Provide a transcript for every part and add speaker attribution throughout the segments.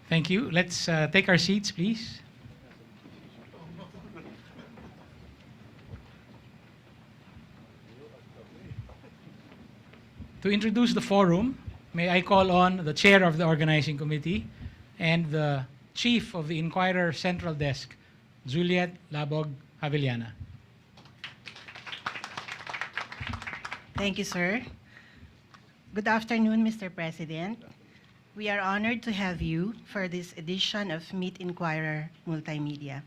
Speaker 1: Thank you. Let's take our seats, please. To introduce the forum, may I call on the chair of the organizing committee and the chief of the Inquirer Central Desk, Juliet Labog Javellana.
Speaker 2: Thank you, sir. Good afternoon, Mr. President. We are honored to have you for this edition of Meet Inquirer Multimedia.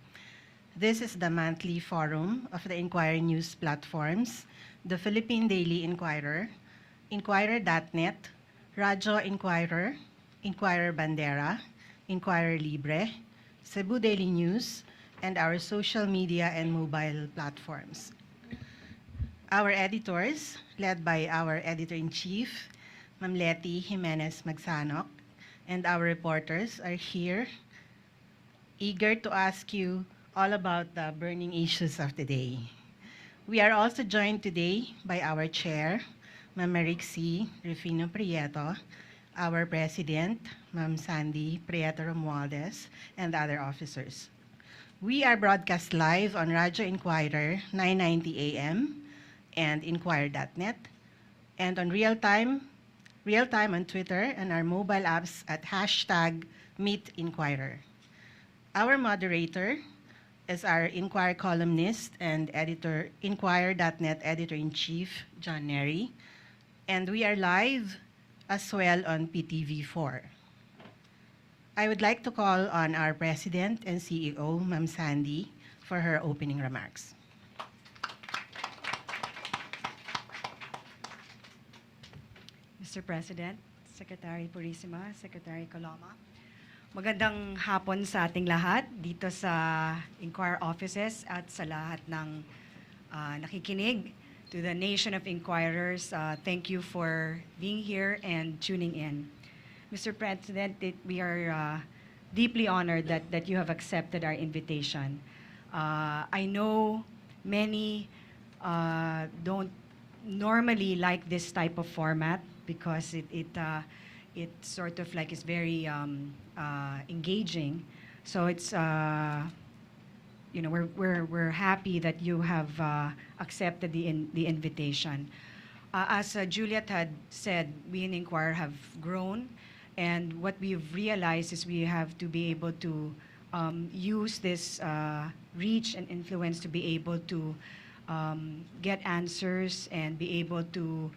Speaker 2: This is the monthly forum of the Inquirer news platforms, the Philippine Daily Inquirer, Inquirer.net, Radyo Inquirer, Inquirer Bandera, Inquirer Libre, Cebu Daily News, and our social media and mobile platforms. Our editors, led by our editor-in-chief, Ma'am Letty Jimenez Magsanok, and our reporters are here, eager to ask you all about the burning issues of the day. We are also joined today by our chair, Ma'am Marixie Rufino Prieto, our president, Ma'am Sandy Prieto Romualdez, and other officers. We are broadcast live on Radyo Inquirer 990 AM and Inquirer.net, and on real time on Twitter and our mobile apps at #MeetInquirer. Our moderator is our Inquirer columnist and editor, Inquirer.net editor-in-chief, John Nery, and we are live as well on PTV4. I would like to call on our President and CEO, Ma'am Sandy, for her opening remarks.
Speaker 3: Mr. President, Secretary Purisima, Secretary Coloma, magandang hapon sa ating lahat dito sa Inquirer offices at sa lahat ng nakikinig. To the nation of Inquirers, thank you for being here and tuning in. Mr. President, we are deeply honored that you have accepted our invitation. I know many don't normally like this type of format because it sort of like is very engaging. So it's we're happy that you have accepted the invitation. As Juliet had said, we in Inquirer have grown, and what we've realized is we have to be able to use this reach and influence to be able to get answers and be able to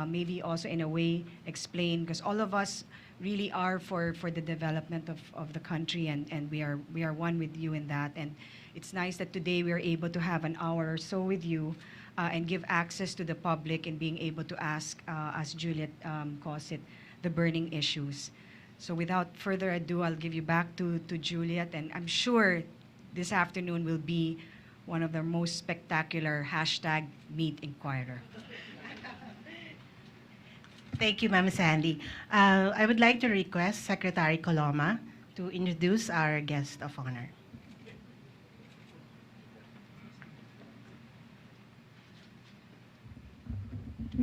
Speaker 3: maybe also in a way explain, because all of us really are for the development of the country, and we are one with you in that. And it's nice that today we are able to have an hour or so with you and give access to the public and being able to ask, as Juliet calls it, the burning issues. So without further ado, I'll give you back to Juliet, and I'm sure this afternoon will be one of the most spectacular #MeetInquirer.
Speaker 2: Thank you, Ma'am Sandy. I would like to request Secretary Coloma to introduce our guest of honor.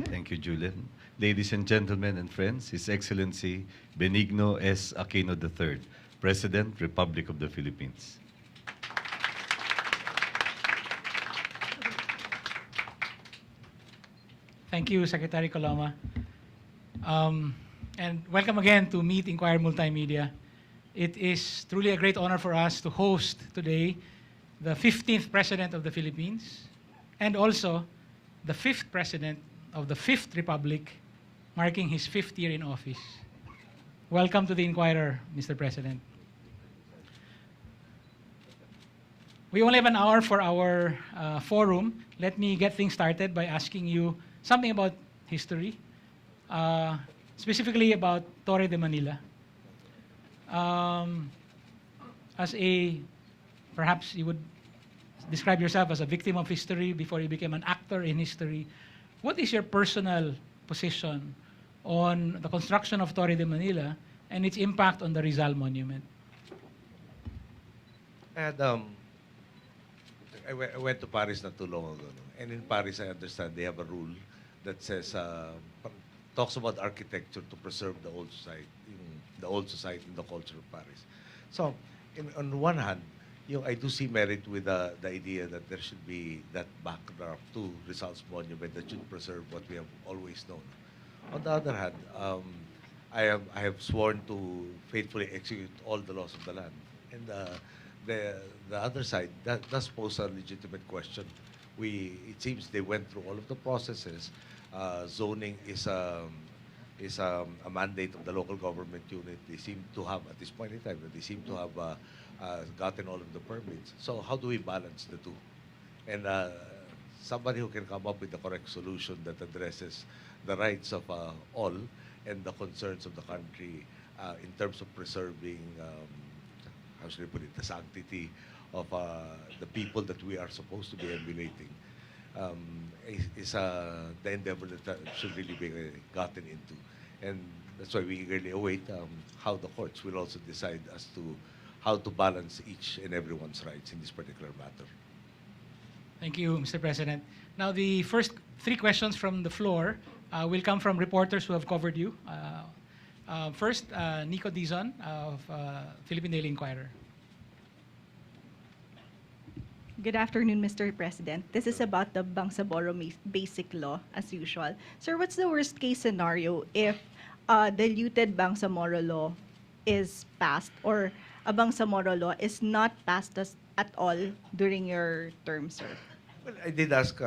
Speaker 4: Thank you, Julian. Ladies and gentlemen and friends, His Excellency Benigno S. Aquino III, President, Republic of the Philippines.
Speaker 1: Thank you, Secretary Coloma. And welcome again to Meet Inquirer Multimedia. It is truly a great honor for us to host today the 15th President of the Philippines and also the 5th President of the 5th Republic, marking his 5th year in office. Welcome to the Inquirer, Mr. President. We only have an hour for our forum. Let me get things started by asking you something about history, specifically about Torre de Manila. Perhaps you would describe yourself as a victim of history before you became an actor in history. What is your personal position on the construction of Torre de Manila and its impact on the Rizal Monument?
Speaker 5: And I went to Paris not too long ago. No? And in Paris, I understand they have a rule that says, talks about architecture to preserve the old society, the old society and the culture of Paris. So, on one hand, I do see merit with the idea that there should be that backdrop to Rizal's monument that should preserve what we have always known. On the other hand, I have sworn to faithfully execute all the laws of the land, and the the other side that does pose a legitimate question. It seems they went through all of the processes. Zoning is a mandate of the local government unit. They seem to have, at this point in time, they seem to have gotten all of the permits. So how do we balance the two? And somebody who can come up with the correct solution that addresses the rights of all and the concerns of the country in terms of preserving, how should I put it, the sanctity of the people that we are supposed to be emulating, is the endeavor that should really be gotten into. And that's why we eagerly await how the courts will also decide as to how to balance each and everyone's rights in this particular matter.
Speaker 1: Thank you, Mr. President. Now, the first three questions from the floor will come from reporters who have covered you. First, Nico Dizon of Philippine Daily Inquirer.
Speaker 6: Good afternoon, Mr. President. This is about the Bangsamoro Basic Law, as usual. Sir, what's the worst case scenario if a diluted Bangsamoro Law is passed or a Bangsamoro Law is not passed at all during your term, sir?
Speaker 5: Well, I did ask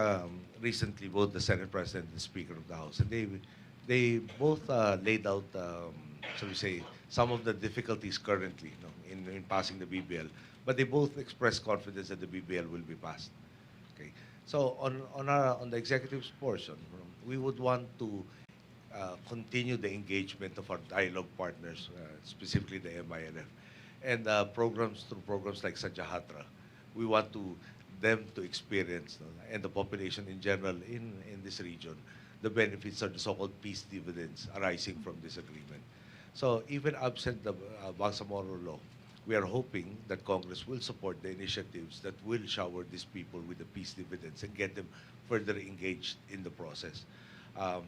Speaker 5: recently both the Senate President and the Speaker of the House, and they both laid out, shall we say, some of the difficulties currently, in passing the BBL. But they both expressed confidence that the BBL will be passed. Okay. So on the executive's portion, we would want to continue the engagement of our dialogue partners, specifically the MILF, and through programs like Sajahatra. We want them to experience, and the population in general in this region, the benefits of the so-called peace dividends arising from this agreement. So even absent the Bangsamoro Law, we are hoping that Congress will support the initiatives that will shower these people with the peace dividends and get them further engaged in the process.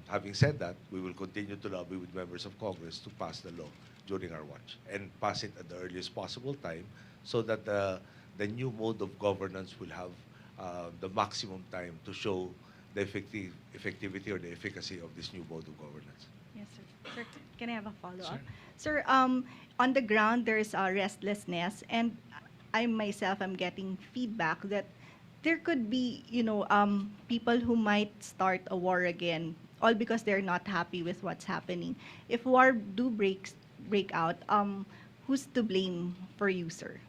Speaker 5: Having said that, we will continue to lobby with members of Congress to pass the law during our watch and pass it at the earliest possible time so that the new mode of governance will have the maximum time to show the effectivity or the efficacy of this new mode of governance.
Speaker 6: Yes, sir. Sir, can I have a follow-up?
Speaker 1: Sure.
Speaker 6: Sir, on the ground, there's a restlessness, and I myself am getting feedback that there could be, people who might start a war again, all because they're not happy with what's happening. If war do break out, who's to blame for you, sir?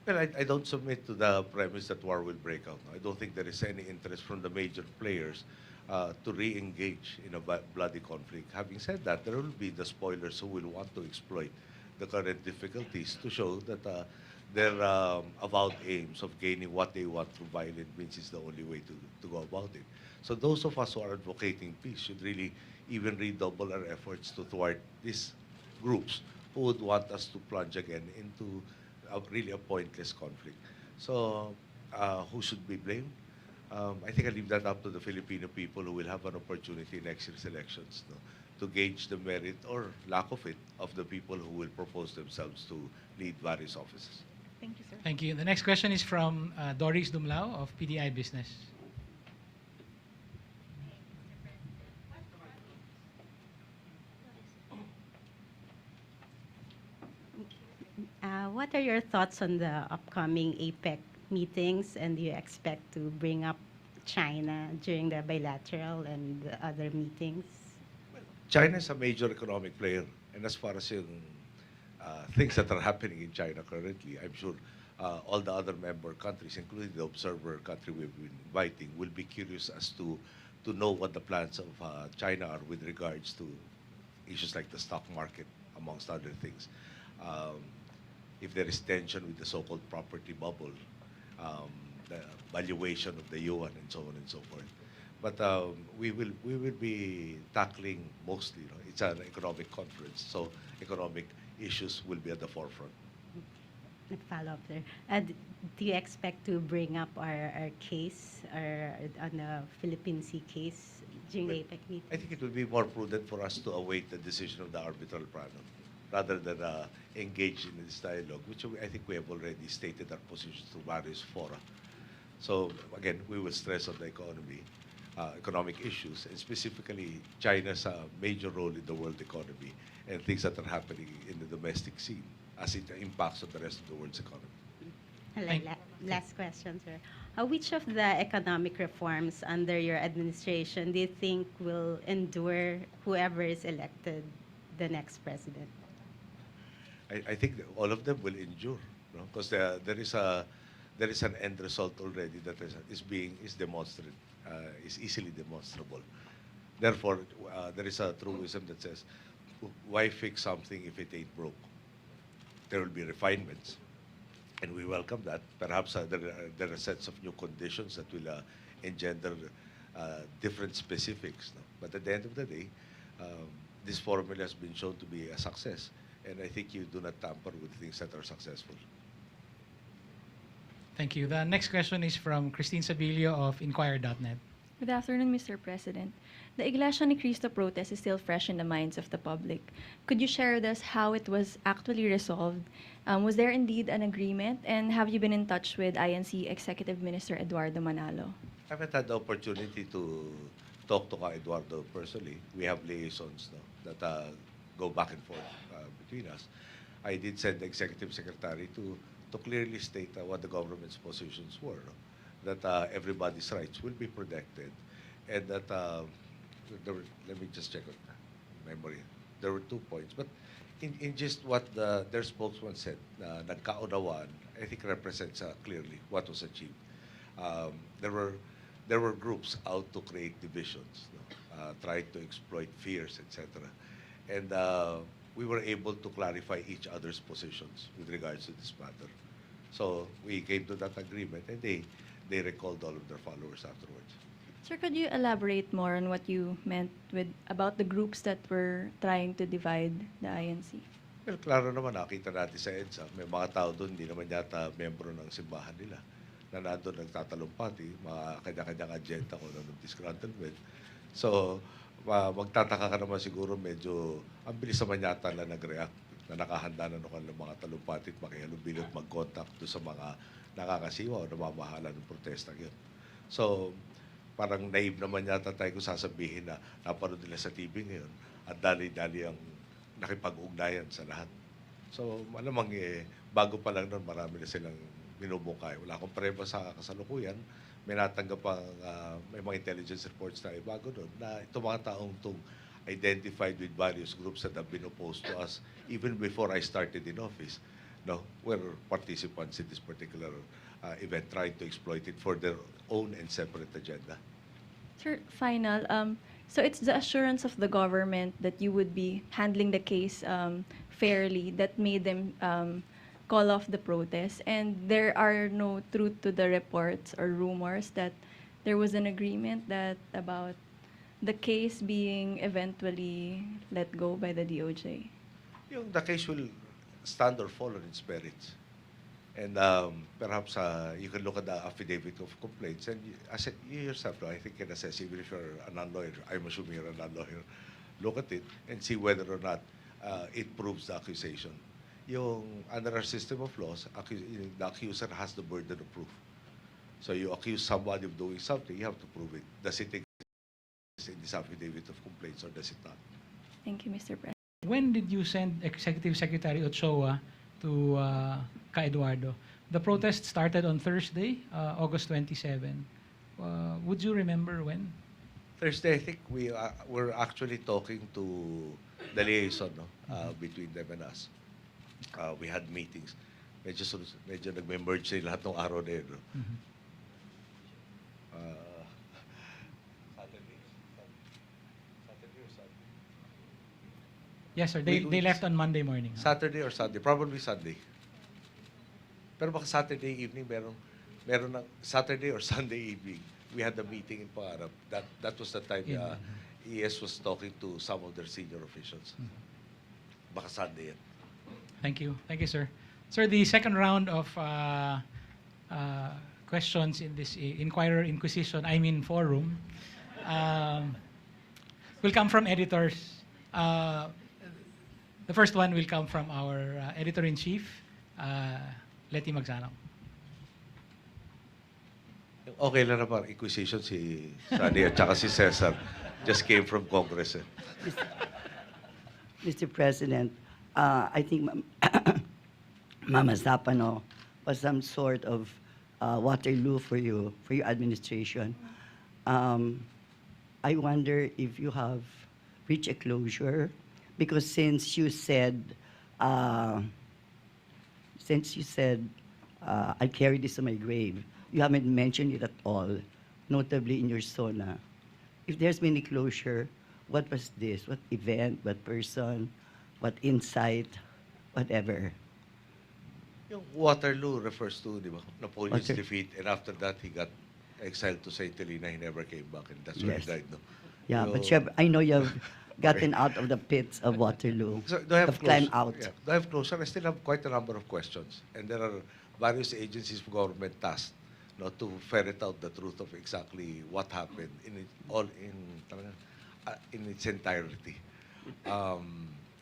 Speaker 5: Well, I don't submit to the premise that war will break out. I don't think there is any interest from the major players to re-engage in a bloody conflict. Having said that, there will be the spoilers who will want to exploit the current difficulties to show that their avowed aims of gaining what they want through violent means is the only way to go about it. So those of us who are advocating peace should really even redouble our efforts to thwart these groups who would want us to plunge again into really a pointless conflict. So who should be blamed? I think I leave that up to the Filipino people who will have an opportunity next year's elections to gauge the merit or lack of it of the people who will propose themselves to lead various offices.
Speaker 6: Thank you, sir.
Speaker 1: Thank you. The next question is from Doris Dumlao of PDI Business.
Speaker 7: What are your thoughts on the upcoming APEC meetings, and do you expect to bring up China during the bilateral and the other meetings?
Speaker 5: China is a major economic player, and as far as yung things that are happening in China currently, I'm sure all the other member countries, including the observer country we've been inviting, will be curious as to know what the plans of China are with regards to issues like the stock market, amongst other things. If there is tension with the so-called property bubble, the valuation of the yuan, and so on and so forth. But we will be tackling mostly. It's an economic conference, so economic issues will be at the forefront.
Speaker 7: A follow-up there. Do you expect to bring up our case on the Philippine Sea case during the APEC meeting?
Speaker 5: I think it would be more prudent for us to await the decision of the arbitral panel. rather than engage in this dialogue, which I think we have already stated our positions through various fora. So again, we will stress on the economy, economic issues, and specifically China's major role in the world economy and things that are happening in the domestic scene as it impacts on the rest of the world's economy.
Speaker 7: Last question, sir. Which of the economic reforms under your administration do you think will endure whoever is elected the next president?
Speaker 5: I think that all of them will endure, because there is an end result already that is demonstrated, is easily demonstrable. Therefore, there is a truism that says, "Why fix something if it ain't broke?" There will be refinements, and we welcome that. Perhaps there are sets of new conditions that will engender different specifics. No? But at the end of the day, this formula has been shown to be a success, and I think you do not tamper with things that are successful.
Speaker 1: Thank you. The next question is from Christine Sabilio of Inquirer.net.
Speaker 8: Good afternoon, Mr. President. The Iglesia ni Cristo protest is still fresh in the minds of the public. Could you share with us how it was actually resolved? Was there indeed an agreement? And have you been in touch with INC Executive Minister Eduardo Manalo?
Speaker 5: I haven't had the opportunity to talk to Eduardo personally. We have liaisons that go back and forth between us. I did send the Executive Secretary to clearly state what the government's positions were, that everybody's rights will be protected, and that let me just check on memory. There were 2 points, but in just what their spokesman said, nagkaunawaan, I think represents clearly what was achieved. There were groups out to create divisions, trying to exploit fears, etc. And we were able to clarify each other's positions with regards to this matter. So we came to that agreement, and they recalled all of their followers afterwards.
Speaker 8: Sir, could you elaborate more on what you meant about the groups that were trying to divide the INC?
Speaker 5: Well, klaro naman, nakita natin sa EDSA, may mga tao doon, hindi naman yata membro ng simbahan nila, na nandun nagtatalumpati, mga kanya-kanyang agenda kung anong disgruntlement. So, magtataka ka naman siguro medyo, ang bilis naman yata na nag-react, na nakahanda na ng mga talumpati at makihalubilo at mag-contact doon sa mga nakakasiwa o namamahala ng protesta yun. So, parang naive naman yata tayo kung sasabihin na napanood nila sa TV ngayon at dali-dali ang nakipag-ugnayan sa lahat. So, malamang bago pa lang nun, marami na silang minubukay. Wala akong preba sa kasalukuyan. May natanggap pang, may mga intelligence reports na bago nun, na itong mga taong itong identified with various groups that have been opposed to us even before I started in office, were participants in this particular event, trying to exploit it for their own and separate agenda.
Speaker 8: Sir, final. So it's the assurance of the government that you would be handling the case fairly that made them call off the protest, and there are no truth to the reports or rumors that there was an agreement that about the case being eventually let go by the DOJ.
Speaker 5: The case will stand or fall on its merits. And perhaps you can look at the affidavit of complaints, and you yourself, I think, can assess, even if you're a non-lawyer, I'm assuming you're a non-lawyer, look at it and see whether or not it proves the accusation. Under our system of laws, the accuser has the burden of proof. So you accuse somebody of doing something, you have to prove it. Does it exist in this affidavit of complaints or does it not?
Speaker 8: Thank you, Mr. President.
Speaker 1: When did you send Executive Secretary Ochoa to Ka Eduardo? The protest started on Thursday, August 27. Would you remember when?
Speaker 5: Thursday, I think we're actually talking to the liaison between them and us. We had meetings. Medyo nag-merge sila lahat ng araw na yun. Saturday or Sunday?
Speaker 1: Yes, sir. They left on Monday morning.
Speaker 5: Saturday or Sunday? Probably Sunday. Pero baka Saturday evening, meron ng Saturday or Sunday evening, we had a meeting in Pangarap. That was the time ES was talking to some of their senior officials. Baka Sunday yan.
Speaker 1: Thank you. Thank you, sir. Sir, the second round of questions in this Inquirer Inquisition, forum, will come from editors. The first one will come from our editor-in-chief, Letty Magsanong.
Speaker 5: Okay lang naman, inquisition si Sunny at saka si Cesar. Just came from Congress. Eh.
Speaker 9: Mr. President, I think Mamasapano was some sort of Waterloo for your administration. I wonder if you have reached a closure, because since you said I carry this to my grave, you haven't mentioned it at all, notably in your SONA. If there's been a closure, what was this? What event? What person? What insight? Whatever.
Speaker 5: Yung Waterloo refers to, di ba, Napoleon's
Speaker 9: Water-
Speaker 5: defeat, and after that, he got exiled to St. Helena. He never came back, and that's where he
Speaker 9: Yes.
Speaker 5: died. No?
Speaker 9: Yeah,
Speaker 5: So-
Speaker 9: but I know you've gotten out of the pits of Waterloo.
Speaker 5: So do I have
Speaker 9: You've climbed out.
Speaker 5: Yeah. Do I have closer? I still have quite a number of questions, and there are various agencies of government tasked, to ferret out the truth of exactly what happened in its entirety.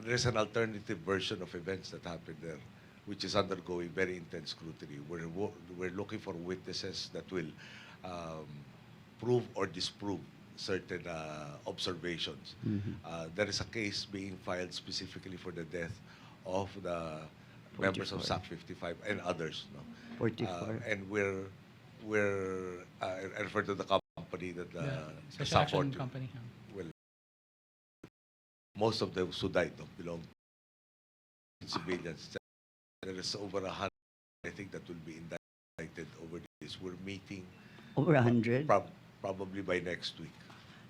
Speaker 5: There's an alternative version of events that happened there, which is undergoing very intense scrutiny. We're looking for witnesses that will prove or disprove certain observations. There is a case being filed specifically for the death of the members of
Speaker 9: 44.
Speaker 5: SAC 55 and others. No?
Speaker 9: 44.
Speaker 5: And I refer to the company that the
Speaker 1: Special Action
Speaker 5: support.
Speaker 1: Company.
Speaker 5: Well, most of those who died belong to civilians. There is over 100, I think, that will be indicted over this. We're meeting
Speaker 9: Over 100?
Speaker 5: probably by next week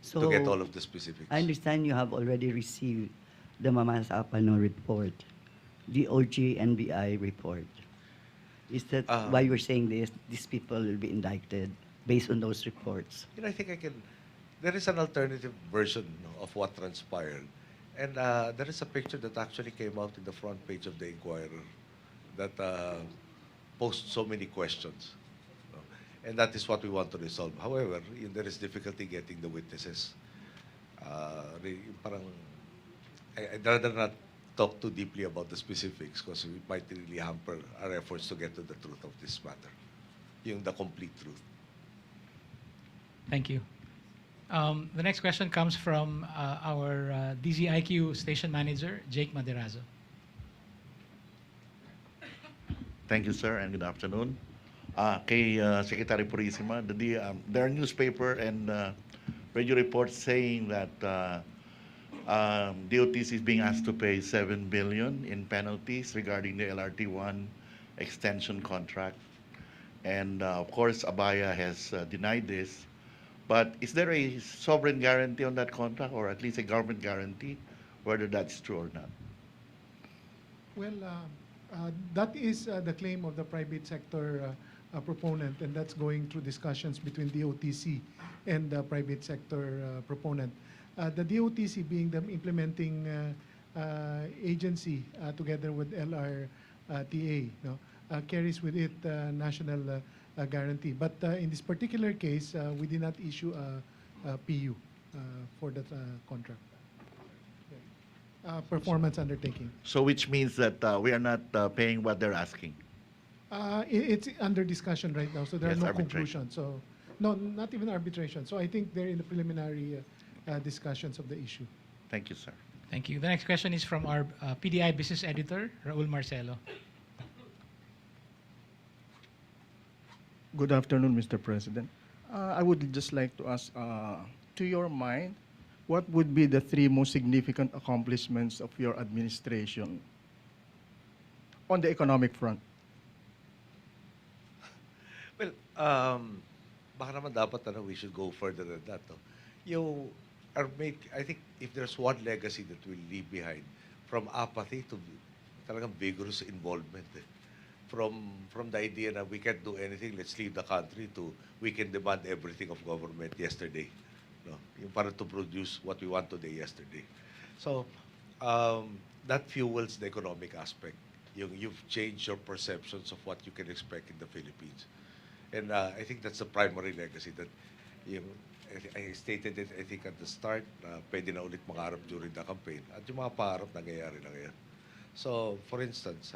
Speaker 9: So
Speaker 5: to get all of the specifics.
Speaker 9: I understand you have already received the Mamasapano report, the OG-NBI report. Is that why you're saying this? These people will be indicted based on those reports?
Speaker 5: I think there is an alternative version of what transpired. And there is a picture that actually came out in the front page of the Inquirer that posed so many questions. And that is what we want to resolve. However, there is difficulty getting the witnesses. I'd rather not talk too deeply about the specifics because it might really hamper our efforts to get to the truth of this matter. The complete truth.
Speaker 1: Thank you. The next question comes from our DZIQ station manager, Jake Maderazo.
Speaker 10: Thank you, sir, and good afternoon. Kay Secretary Purisima, there are newspaper and radio reports saying that DOTC is being asked to pay 7 billion in penalties regarding the LRT-1 extension contract. And of course, Abaya has denied this. But is there a sovereign guarantee on that contract, or at least a government guarantee, whether that's true or not?
Speaker 11: Well, that is the claim of the private sector proponent, and that's going through discussions between DOTC and the private sector proponent. The DOTC being the implementing agency together with LRTA, carries with it national guarantee. But in this particular case, we did not issue a PU for that contract. Performance undertaking.
Speaker 10: So which means that we are not paying what they're asking.
Speaker 11: It's under discussion right now, so there
Speaker 10: Yes,
Speaker 11: are no
Speaker 10: arbitration.
Speaker 11: conclusions. So, no, not even arbitration. So I think they're in the preliminary discussions of the issue.
Speaker 10: Thank you, sir.
Speaker 1: Thank you. The next question is from our PDI business editor, Raul Marcelo.
Speaker 12: Good afternoon, Mr. President. I would just like to ask, to your mind, what would be the 3 most significant accomplishments of your administration on the economic front?
Speaker 5: Well, baka naman dapat we should go further than that. I think if there's one legacy that we'll leave behind, from apathy to talagang vigorous involvement. From the idea that we can't do anything, let's leave the country, to we can demand everything of government yesterday. Yung para to produce what we want today yesterday. So that fuels the economic aspect. You've changed your perceptions of what you can expect in the Philippines. And I think that's the primary legacy, that I stated it, I think, at the start, pwede na ulit mangarap during the campaign. At yung mga pangarap nangyayari na ngayon. So, for instance,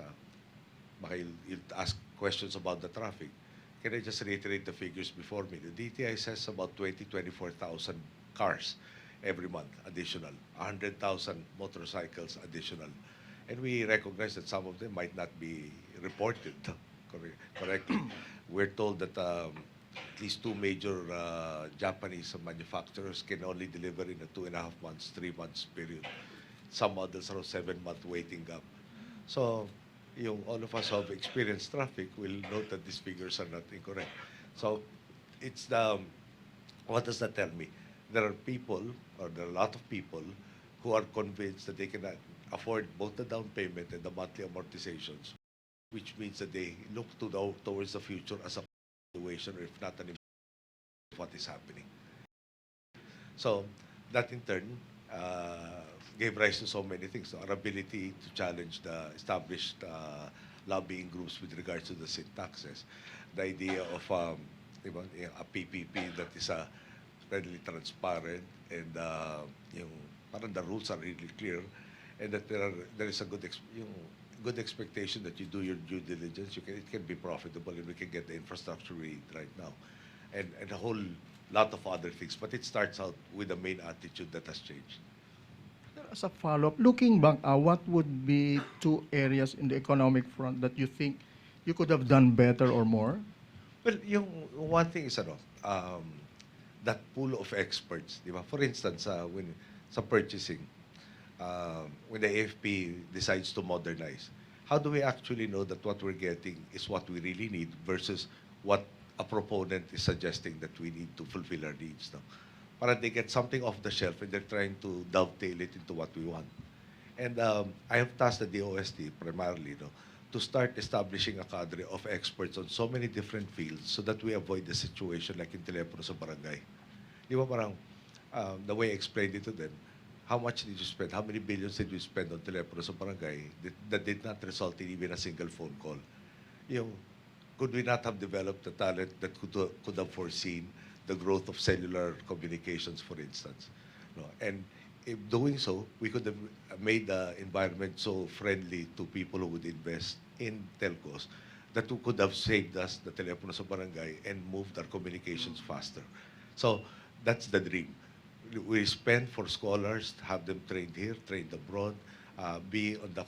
Speaker 5: baka you'll ask questions about the traffic. Can I just reiterate the figures before me? The DTI says about 24,000 cars every month additional, 100,000 motorcycles additional. And we recognize that some of them might not be reported correctly. We're told that at least two major Japanese manufacturers can only deliver in a 2.5 months, 3 months period. Some models are 7-month waiting gap. So, all of us who have experienced traffic will note that these figures are not incorrect. So, it's what does that tell me? There are people, or there are a lot of people, who are convinced that they can afford both the down payment and the monthly amortizations, which means that they look towards the future as a continuation, or if not an improvement of what is happening. So, that in turn gave rise to so many things. So our ability to challenge the established lobbying groups with regards to the sin taxes, the idea of a PPP that is readily transparent, and parang the rules are really clear, and that there is a good expectation that you do your due diligence. It can be profitable, and we can get the infrastructure we need right now, and a whole lot of other things. But it starts out with the main attitude that has changed.
Speaker 12: As a follow-up, looking back, what would be two areas in the economic front that you think you could have done better or more?
Speaker 5: Well, yung one thing is that pool of experts, di ba? For instance, when sa purchasing, when the AFP decides to modernize, how do we actually know that what we're getting is what we really need versus what a proponent is suggesting that we need to fulfill our needs? No? Para they get something off the shelf and they're trying to dovetail it into what we want. And I have tasked the DOST primarily to start establishing a cadre of experts on so many different fields so that we avoid the situation like in telepono sa barangay. Di ba parang the way I explained it to them, how much did you spend? How many billions did you spend on telepono sa barangay that did not result in even a single phone call? Could we not have developed the talent that could have foreseen the growth of cellular communications, for instance? No? And if doing so, we could have made the environment so friendly to people who would invest in telcos that we could have saved us the telepono sa barangay and moved our communications faster. So that's the dream. We spend for scholars, have them trained here, trained abroad, be on the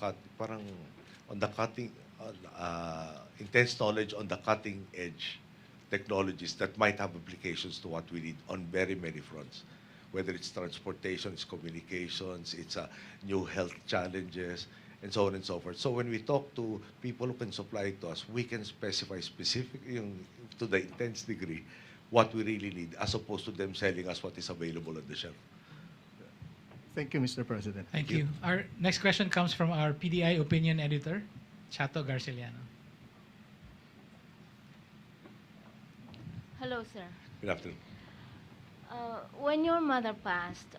Speaker 5: intense knowledge on the cutting edge technologies that might have applications to what we need on very many fronts. Whether it's transportation, it's communications, it's new health challenges, and so on and so forth. So when we talk to people who can supply it to us, we can specify specifically to the intense degree what we really need, as opposed to them selling us what is available on the shelf.
Speaker 12: Thank you, Mr. President.
Speaker 1: Thank you. Our next question comes from our PDI opinion editor, Chato Garciliano.
Speaker 13: Hello, sir.
Speaker 5: Good afternoon.
Speaker 13: When your mother passed,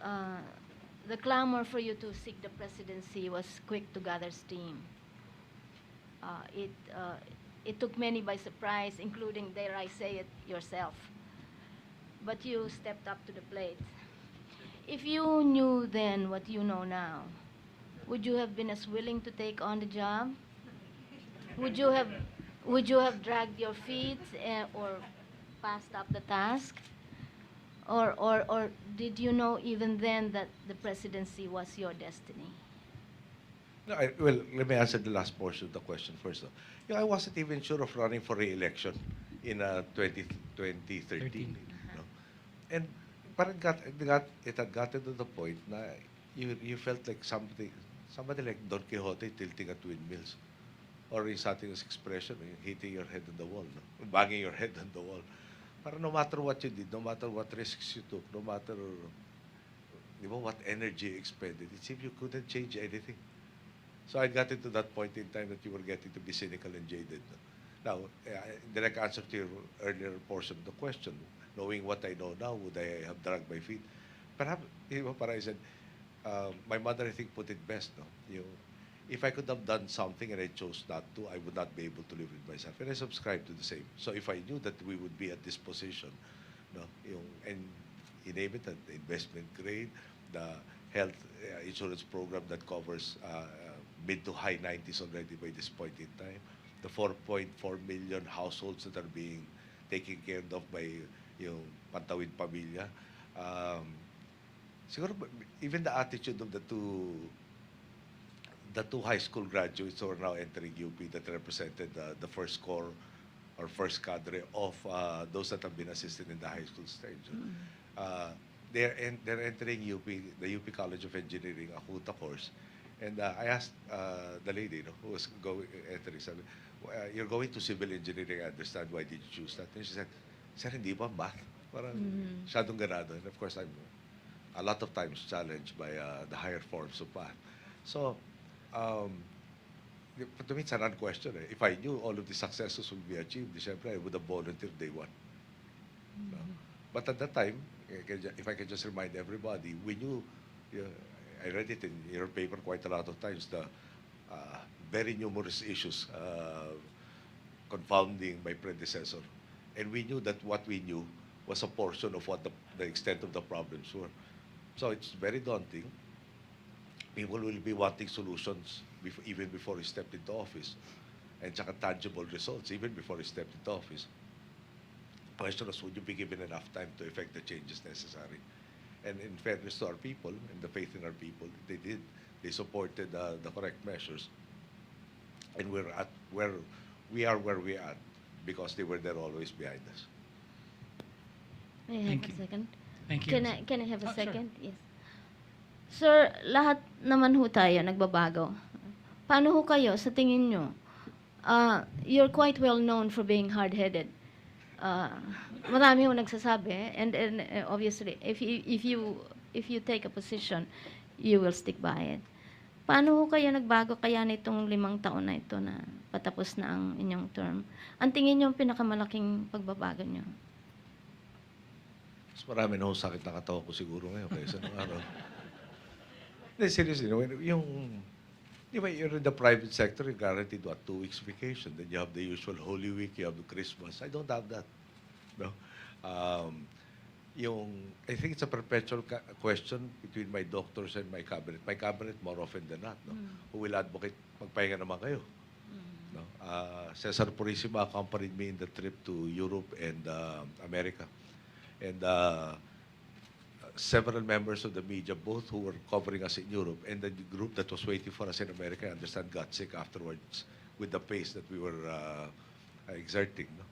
Speaker 13: the clamor for you to seek the presidency was quick to gather steam. It took many by surprise, including, dare I say it, yourself. But you stepped up to the plate. If you knew then what you know now, would you have been as willing to take on the job? Would you have dragged your feet or passed up the task? Or did you know even then that the presidency was your destiny?
Speaker 5: No, well, let me answer the last portion of the question first. I wasn't even sure of running for re-election in 2013. And parang it had gotten to the point na you felt like somebody like Don Quixote tilting at windmills. Or in Satya's expression, hitting your head on the wall, banging your head on the wall. Para no matter what you did, no matter what risks you took, no matter what energy you expended, it seemed you couldn't change anything. So I got into that point in time that you were getting to be cynical and jaded. Now, direct answer to your earlier portion of the question, knowing what I know now, would I have dragged my feet? Perhaps, I said, my mother, I think, put it best. If I could have done something and I chose not to, I would not be able to live with myself. And I subscribe to the same. So if I knew that we would be at this position, and you name it, the investment grade, the health insurance program that covers mid to high 90s already by this point in time, the 4.4 million households that are being taken care of by yung Pantawid Pamilya. Siguro, even the attitude of the two high school graduates who are now entering UP that represented the first core or first cadre of those that have been assisted in the high school stage. They're entering UP, the UP College of Engineering, a KUTA course. And I asked the lady who was entering, sabi, you're going to civil engineering, I understand, why did you choose that? And she said, sir, hindi ba math? Parang masyadong ganado. And of course, I'm a lot of times challenged by the higher forms of math. So, to me, it's a non-question. If I knew all of the successes would be achieved, siyempre, I would have volunteered day one. No? But at that time, if I can just remind everybody, we knew, I read it in your paper quite a lot of times, the very numerous issues confounding my predecessor. And we knew that what we knew was a portion of what the extent of the problems were. So it's very daunting. People will be wanting solutions even before he stepped into office, and tsaka tangible results even before he stepped into office. The question was, would you be given enough time to effect the changes necessary? And in fairness to our people and the faith in our people, they did. They supported the correct measures, and we are where we are because they were there always behind us.
Speaker 13: May I have a second?
Speaker 1: Thank you.
Speaker 13: Can I have a
Speaker 1: Oh, sure.
Speaker 13: second? Yes. Sir, lahat naman ho tayo nagbabago. Paano ho kayo sa tingin nyo? You're quite well known for being hard-headed. Marami ho nagsasabi, and obviously, if you take a position, you will stick by it. Paano ho kayo nagbago kaya nitong 5 taon na ito na patapos na ang inyong term? Ang tingin nyo ang pinakamalaking pagbabago nyo?
Speaker 5: Mas marami na ho sakit na katawan ko siguro ngayon kaysa nung araw. Seriously, di ba, you're in the private sector, you're guaranteed 2 weeks vacation. Then you have the usual Holy Week, you have the Christmas. I don't have that. No? I think it's a perpetual question between my doctors and my cabinet. My cabinet more often than not, no? Who will advocate, magpahinga naman kayo. No? Cesar Purisima accompanied me in the trip to Europe and America. And several members of the media, both who were covering us in Europe and the group that was waiting for us in America, I understand, got sick afterwards with the pace that we were exerting. No?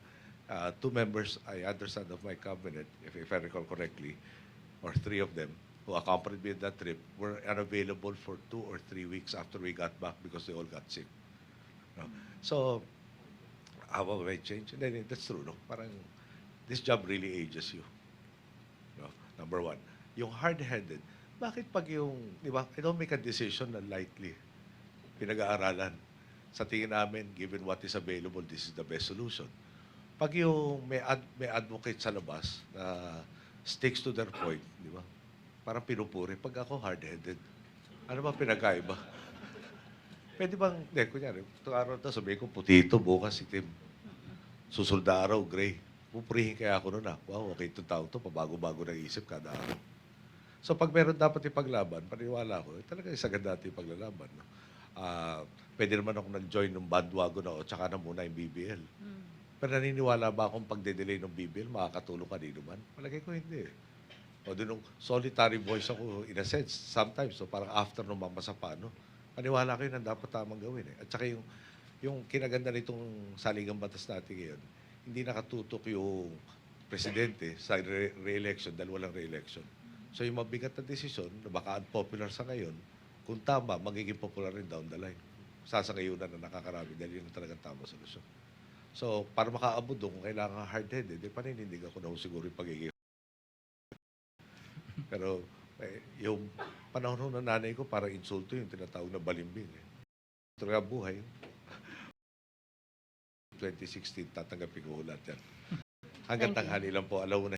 Speaker 5: 2 members, I understand, of my cabinet, if I recall correctly, or 3 of them, who accompanied me on that trip, were unavailable for 2 or 3 weeks after we got back because they all got sick. No? So, how will I change? And then, that's true, no? Parang, this job really ages you. No? Number 1. Yung hard-headed, bakit pag yung, di ba, I don't make a decision na lightly. Pinag-aaralan. Sa tingin namin, given what is available, this is the best solution. Pag yung may advocate sa labas na sticks to their point, di ba? Parang pinupuri. Pag ako hard-headed, ano ba pinagkaiba? Pwede bang, hindi, kunyari, itong araw ito, sabihin ko, puti ito, bukas itim. Susunod na araw, gray. Pupurihin kaya ako nun wow, okay, itong tao ito, pabago-bago ng isip kada araw. So pag meron dapat ipaglaban, paniwala ko, talaga isagad natin ipaglalaban. No? Pwede naman ako nag-join ng bandwagon na, tsaka na muna yung BBL. Pero naniniwala ba akong pagde-delay ng BBL, makakatulong kanino man? Palagay ko hindi. O doon nung solitary voice ako, in a sense, sometimes, so parang after nung Mamasapano, paniwala ko yun ang dapat tamang gawin. At saka yung kinaganda nitong saligang batas natin ngayon, hindi nakatutok yung presidente sa re-election dahil walang re-election. So yung mabigat na desisyon na baka unpopular sa ngayon, kung tama, magiging popular rin down the line. Sasangayunan na nakakarami dahil yun ang talagang tamang solusyon. So, para makaabot doon, kung kailangan hard-headed, paninindig ako na siguro yung pagiging. Pero yung panahon ng nanay ko, parang insulto yung tinatawag na balimbing. Ito nga buhay. 2016, tatanggapin ko ulat yan. Hanggang tanghali lang po, alaw na.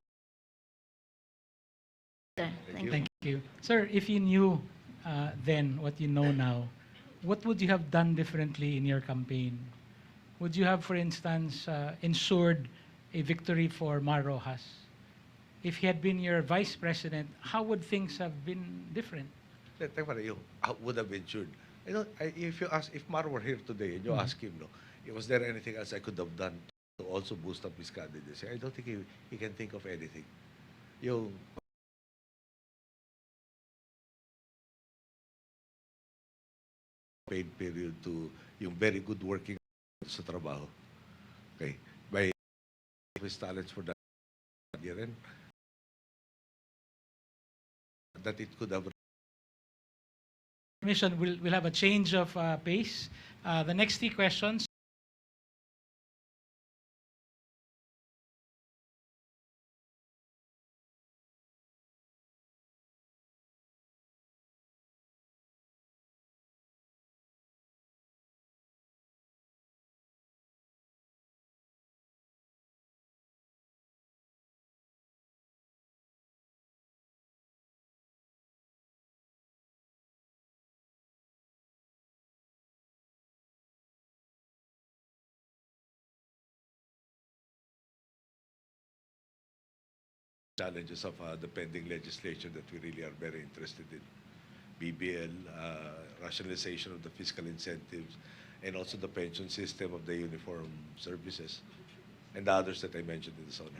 Speaker 1: Thank you. Sir, if you knew then what you know now, what would you have done differently in your campaign? Would you have, for instance, ensured a victory for Mar Rojas? if he had been your vice president, how would things have been different?
Speaker 5: Teka pala, yung would have ensured. If you ask, if Mar were here today and you ask him, no, was there anything else I could have done to also boost up his candidacy? I don't think he can think of anything. Yung paid period to yung very good working sa trabaho. Okay. By his talents for that year and that it could have
Speaker 1: Commission will have a change of pace. The next three questions.
Speaker 5: challenges of the pending legislation that we really are very interested in. BBL, rationalization of the fiscal incentives, and also the pension system of the uniform services, and the others that I mentioned in the SONA.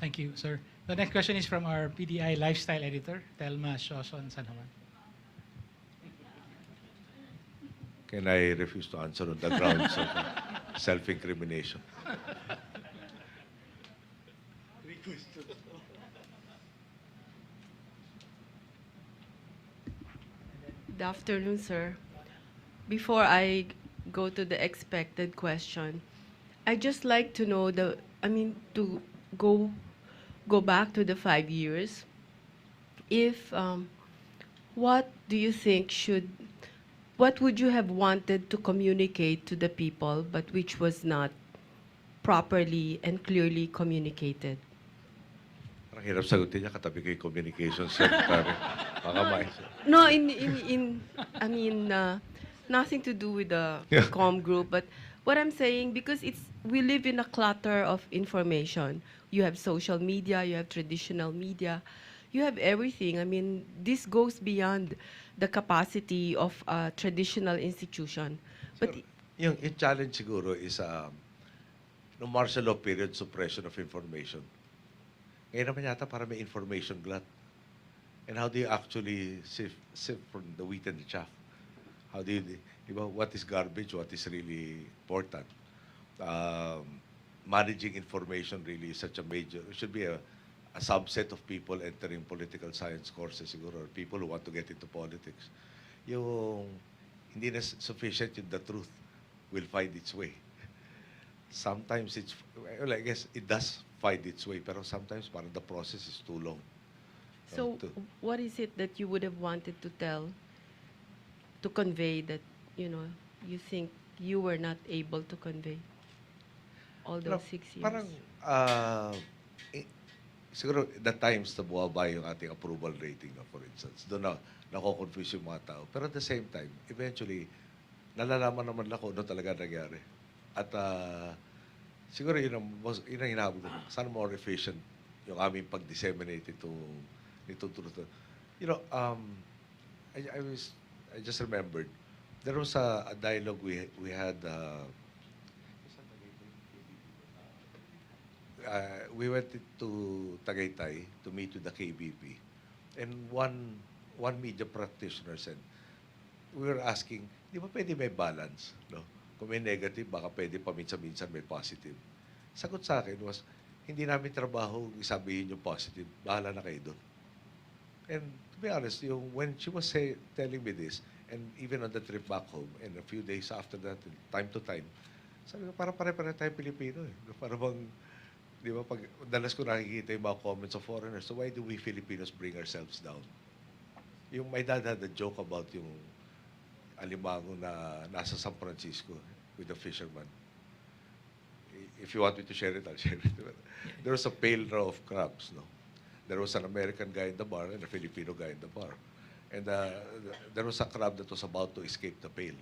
Speaker 1: Thank you, sir. The next question is from our PDI lifestyle editor, Telma Shoson Sanhaman.
Speaker 5: Can I refuse to answer on the grounds of self-incrimination?
Speaker 14: Good afternoon, sir. Before I go to the expected question, I'd just like to know to go back to the 5 years. If what do you think what would you have wanted to communicate to the people, but which was not properly and clearly communicated?
Speaker 5: Parang hirap sagutin niya, katabi ko yung communications secretary. Baka
Speaker 14: No, nothing to do with the com group, but what I'm saying, because we live in a clutter of information. You have social media, you have traditional media, you have everything. I mean, this goes beyond the capacity of a traditional institution. But
Speaker 5: yung challenge siguro is no martial law period suppression of information. Ngayon naman yata para may information glut. And how do you actually sift from the wheat and the chaff? How do you, what is garbage, what is really important? Managing information really is such a major, it should be a subset of people entering political science courses siguro, or people who want to get into politics. Yung hindi na sufficient yung the truth will find its way. Sometimes well, I guess it does find its way, pero sometimes parang the process is too long.
Speaker 14: So, what is it that you would have wanted to to convey that, you think you were not able to convey all those 6 years?
Speaker 5: Parang, siguro, the times na buwaba yung ating approval rating, for instance. Doon nako-confuse yung mga tao. Pero at the same time, eventually, nalalaman naman lang kung ano talaga nangyari. At siguro yun ang hinahabol ko. Sana more efficient yung aming pag-disseminate itong truth. I just remembered, there was a dialogue we had, we went to Tagaytay to meet with the KBP, and one media practitioner said, we were asking, di ba pwede may balance? No? Kung may negative, baka pwede paminsan-minsan may positive. Sagot sa akin was, hindi namin trabaho isabihin yung positive, bahala na kayo doon. And to be honest, when she was telling me this, and even on the trip back home, and a few days after that, time to time, sabi ko, parang pare-pare tayo Pilipino eh. Parang bang, di ba, pag dalas ko nakikita yung mga comments of foreigners, so why do we Filipinos bring ourselves down? Yung my dad had a joke about yung alimango na nasa San Francisco with a fisherman. If you want me to share it, I'll share it. There was a pail row of crabs, no? There was an American guy in the bar and a Filipino guy in the bar. And there was a crab that was about to escape the pail.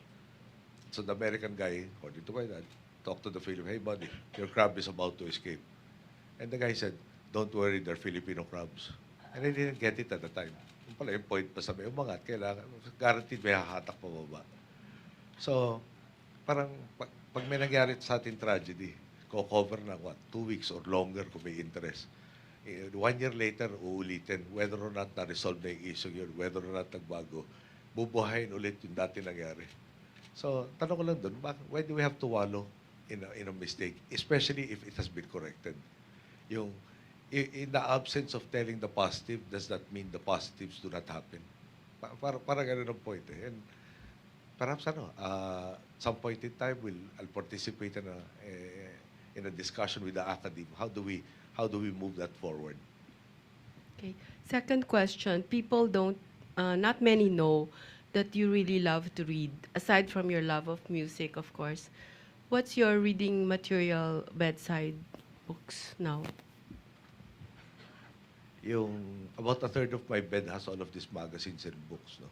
Speaker 5: So the American guy, according to my dad, talked to the Filipino, hey buddy, your crab is about to escape. And the guy said, don't worry, they're Filipino crabs. And I didn't get it at the time. Yung pala yung point pa sa may umangat, kailangan, guaranteed may hahatak pababa. So, parang pag may nangyari sa atin tragedy, co-cover na 2 weeks or longer kung may interest. 1 year later, uulitin whether or not na-resolve na yung issue yun, whether or not nagbago, bubuhayin ulit yung dati nangyari. So, tanong ko lang doon, why do we have to wallow in a mistake, especially if it has been corrected? Yung, in the absence of telling the positive, does that mean the positives do not happen? Para ganun ang point eh. And perhaps some point in time, I'll participate in a discussion with the academe. How do we move that forward?
Speaker 14: Okay. Second question, people don't, not many know that you really love to read, aside from your love of music, of course. What's your reading material bedside books now?
Speaker 5: About a third of my bed has all of these magazines and books, no?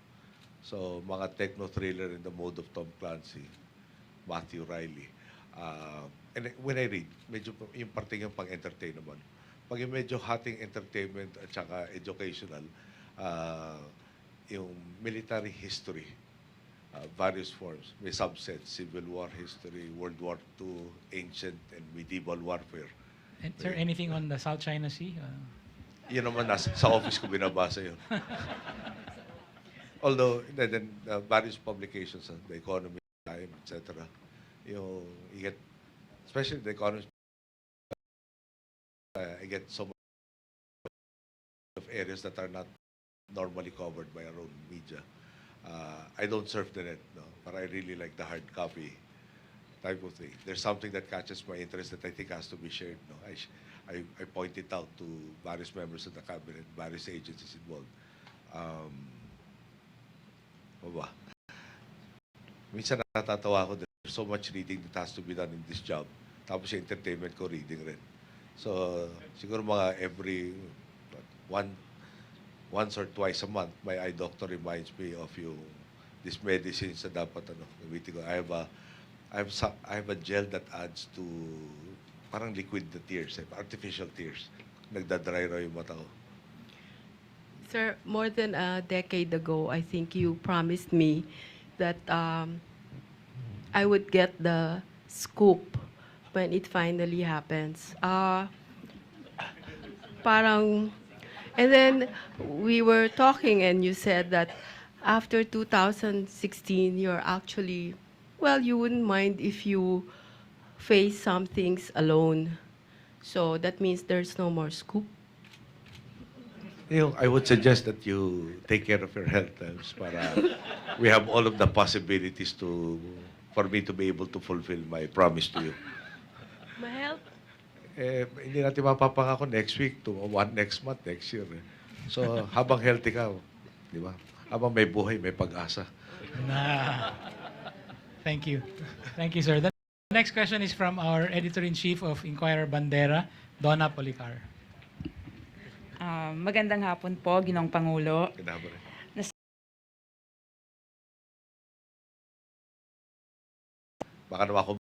Speaker 5: So, mga techno-thriller in the mode of Tom Clancy, Matthew Riley. And when I read, medyo yung parte yung pang-entertain naman. Pag yung medyo hating entertainment at saka educational, yung military history, various forms. May subsets, Civil War history, World War II, ancient and medieval warfare.
Speaker 1: And sir, anything on the South China Sea?
Speaker 5: Yun naman, sa office ko binabasa yun. Although, then various publications, the Economy, Time, etc. You get, especially the Economist, I get so much of areas that are not normally covered by our own media. I don't surf the net, no, but I really like the hard copy type of thing. There's something that catches my interest that I think has to be shared. No, I point it out to various members of the cabinet, various agencies involved. Ba? Minsan natatawa ako, there's so much reading that has to be done in this job. Tapos yung entertainment ko, reading rin. So, siguro mga once or twice a month, my eye doctor reminds me of these medicines na dapat gamitin ko. I have a gel that adds to parang liquid na tears, artificial tears. Nagdadry raw yung mata ko.
Speaker 14: Sir, more than a decade ago, I think you promised me that I would get the scoop when it finally happens. And then we were talking and you said that after 2016, you're actually, well, you wouldn't mind if you face some things alone. So that means there's no more scoop.
Speaker 5: I would suggest that you take care of your health, para we have all of the possibilities for me to be able to fulfill my promise to you.
Speaker 14: My health?
Speaker 5: Hindi natin mapapangako next week to next month, next year. So, habang healthy ka, di ba? Habang may buhay, may pag-asa.
Speaker 1: Thank you. Thank you, sir. The next question is from our Editor-in-Chief of Inquirer Bandera, Donna Policar.
Speaker 15: Magandang hapon po, Ginoong Pangulo.
Speaker 5: Kinaba rin. Baka naman ako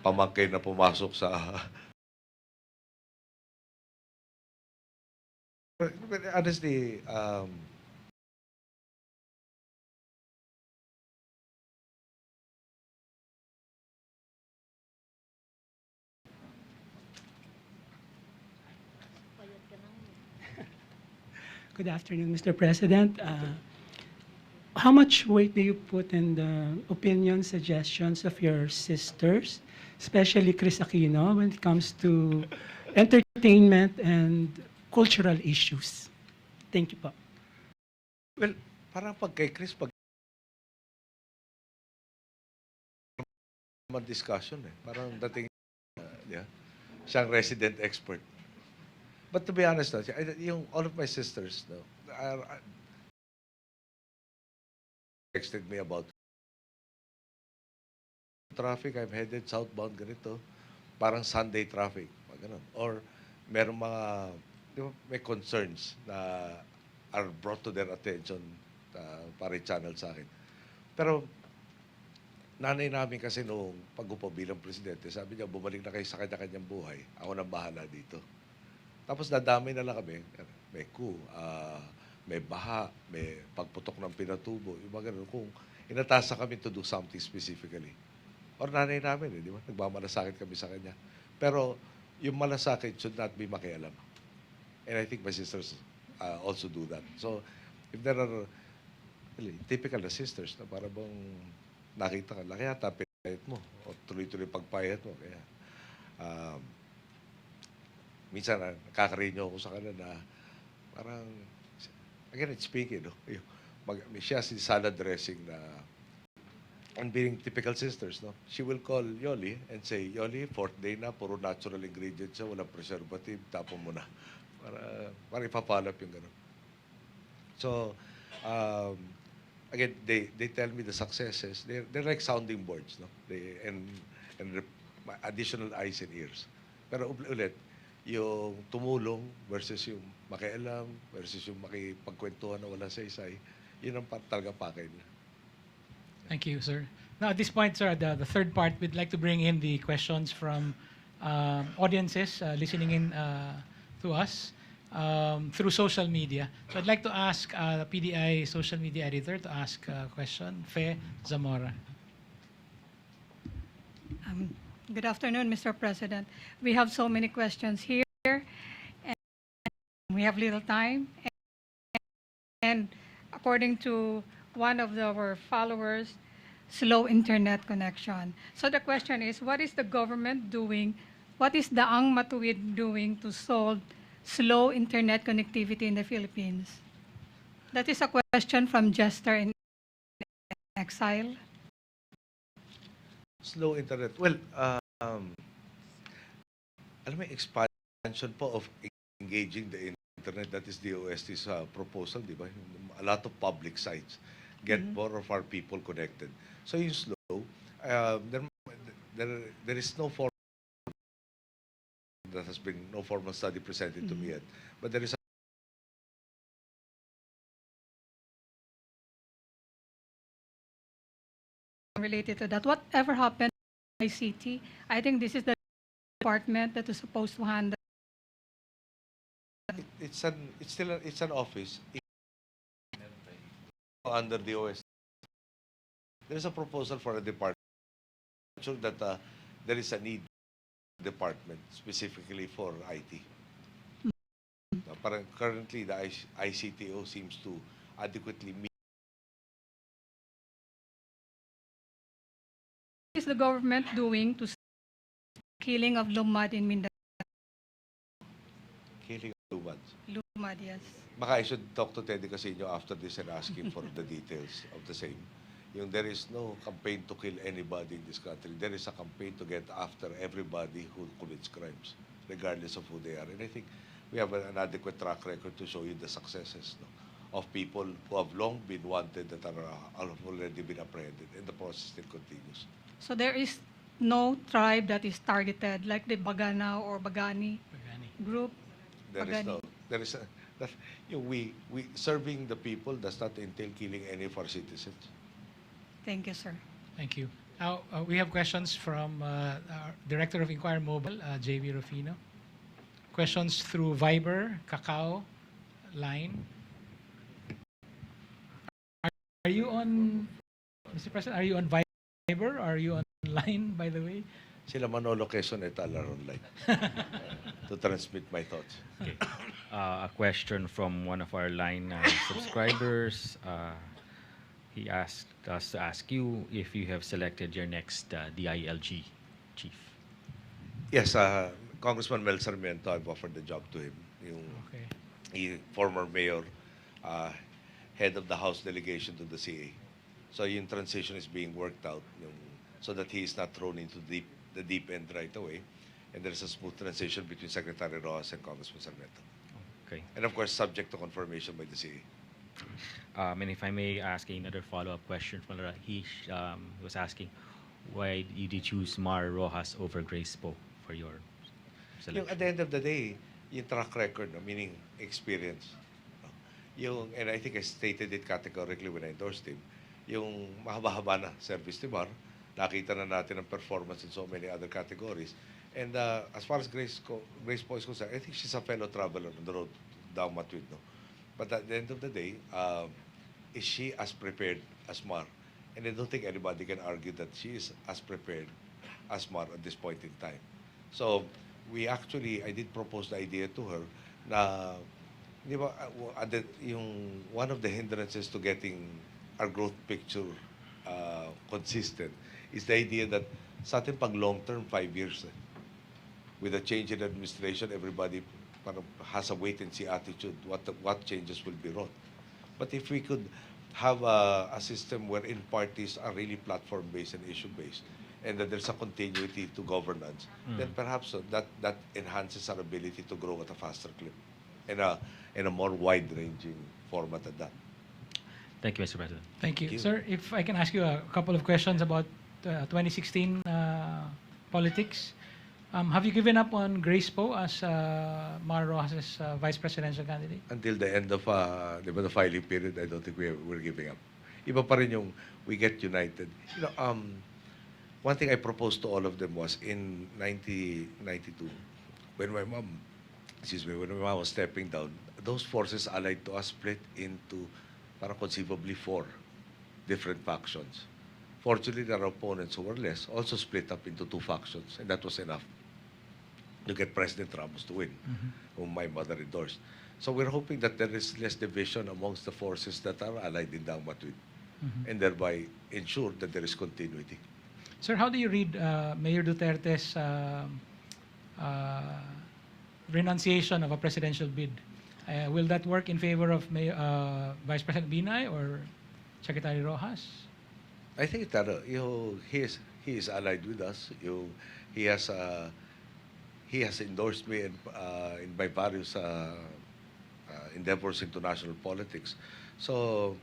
Speaker 5: pamangkin na pumasok sa... But honestly,
Speaker 16: Good afternoon, Mr. President. How much weight do you put in the opinions, suggestions of your sisters, especially Chris Aquino, when it comes to entertainment and cultural issues? Thank you po.
Speaker 5: well, parang pag kay Chris, discussion eh. Parang dating, yeah, siyang resident expert. But to be honest, all of my sisters, texted me about traffic, I'm headed southbound, ganito. Parang Sunday traffic, ganun. Or meron mga, di ba, may concerns na are brought to their attention para i-channel sa akin. Pero nanay namin kasi noong pag-upo bilang presidente, sabi niya, bumalik na kayo sa kanya-kanyang buhay. Ako nang bahala dito. Tapos dadamay na lang kami. May may baha, may pagputok ng pinatubo, yung mga ganun. Kung inatasa kami to do something specifically. Or nanay namin, di ba? Nagmamalasakit kami sa kanya. Pero yung malasakit should not be makialam. And I think my sisters also do that. So, if there are typical na sisters na para bang nakita ka, laki yata pinayat mo o tuloy-tuloy pagpayat mo. Kaya, minsan nakakarinyo ako sa kanila na parang, again, it's speaking, no? Siya si salad dressing na, and being typical sisters, no? She will call Yoli and say, Yoli, fourth day na, puro natural ingredients siya, walang preservative, tapon mo na. Para ipapalap yung gano'n. So, again, they tell me the successes. They're like sounding boards, no? And additional eyes and ears. Pero ulit, yung tumulong versus yung makialam versus yung makipagkwentuhan na wala saysay, yun ang talaga pakay nila.
Speaker 1: Thank you, sir. Now, at this point, sir, the third part, we'd like to bring in the questions from audiences listening in to us through social media. So I'd like to ask the PDI social media editor to ask a question, Fe Zamora.
Speaker 17: Good afternoon, Mr. President. We have so many questions here, and we have little time. And according to one of our followers, slow internet connection. So the question is, what is the government doing? What is the Ang Matuwid doing to solve slow internet connectivity in the Philippines? That is a question from Jester in Exile.
Speaker 5: Slow internet. Well, alam mo, expansion po of engaging the internet, that is the OST's proposal, di ba? A lot of public sites get more of our people connected. So yung slow, there is no form that has been no formal study presented to me yet, but there is
Speaker 17: related to that. Whatever happened to ICT? I think this is the department that is supposed to handle.
Speaker 5: it's an office under the OS. There is a proposal for a department. I'm sure that there is a need department specifically for IT. Parang currently the ICTO seems to adequately meet.
Speaker 17: What is the government doing to killing of Lumad in Mindanao?
Speaker 5: Killing of Lumad.
Speaker 17: Lumad, yes.
Speaker 5: Baka I should talk to Teddy Casino after this and ask him for the details of the same. There is no campaign to kill anybody in this country. There is a campaign to get after everybody who commits crimes, regardless of who they are. And I think we have an adequate track record to show you the successes of people who have long been wanted that have already been apprehended, and the process still continues.
Speaker 17: So there is no tribe that is targeted, like the Bagana or Bagani group?
Speaker 5: There is we serving the people does not entail killing any of our citizens.
Speaker 17: Thank you, sir.
Speaker 1: Thank you. Now, we have questions from our Director of Inquirer Mobile, J.V. Rufino. Questions through Viber, Kakao, Line. Are you on, Mr. President, are you on Viber? Are you on Line, by the way?
Speaker 5: Sila Manolo Quezon at Alar online to transmit my thoughts.
Speaker 18: Okay. A question from one of our Line subscribers. He asked us to ask you if you have selected your next DILG chief.
Speaker 5: Yes, Congressman Mel Sarmiento, I've offered the job to him. Yung former mayor, head of the House delegation to the CA. So yung transition is being worked out so that he is not thrown into the deep end right away. And there's a smooth transition between Secretary Roces and Congressman Sarmiento.
Speaker 18: Okay.
Speaker 5: And of course, subject to confirmation by the CA.
Speaker 18: And if I may ask another follow-up question from Laura, he was asking, why did you choose Mar Rojas over Grace Poe for your selection?
Speaker 5: At the end of the day, yung track record, meaning experience. And I think I stated it categorically when I endorsed him, yung mahaba-haba na service ni Mar, Nakita na natin ang performance in so many other categories. And as far as Grace po is concerned, I think she's a fellow traveler on the road down Matuid, no? But at the end of the day, is she as prepared as Mar? And I don't think anybody can argue that she is as prepared as Mar at this point in time. So, I did propose the idea to her na, di ba, one of the hindrances to getting our growth picture consistent is the idea that sa atin pag long term, 5 years. With a change in administration, everybody parang has a wait and see attitude, what changes will be wrought. But if we could have a system wherein parties are really platform-based and issue-based, and that there's a continuity to governance, then perhaps that enhances our ability to grow at a faster clip in a more wide-ranging format at that.
Speaker 18: Thank you, Mr. President.
Speaker 1: Thank you.
Speaker 5: Thank you.
Speaker 1: Sir, if I can ask you a couple of questions about 2016 politics. Have you given up on Grace Po as Mar Roces' vice presidential candidate?
Speaker 5: Until the end of the filing period, I don't think we're giving up. Iba pa rin yung we get united. One thing I proposed to all of them was in 1992, when my mom was stepping down, those forces allied to us split into parang conceivably 4 different factions. Fortunately, their opponents who were less also split up into 2 factions, and that was enough to get President Ramos to win, whom my mother endorsed. So we're hoping that there is less division amongst the forces that are allied in Matuid, and thereby ensure that there is continuity.
Speaker 1: Sir, how do you read Mayor Duterte's renunciation of a presidential bid? Will that work in favor of Vice President Binay or Secretary Rojas?
Speaker 5: I think that he is allied with us. He has endorsed me in my various endeavors into national politics. So,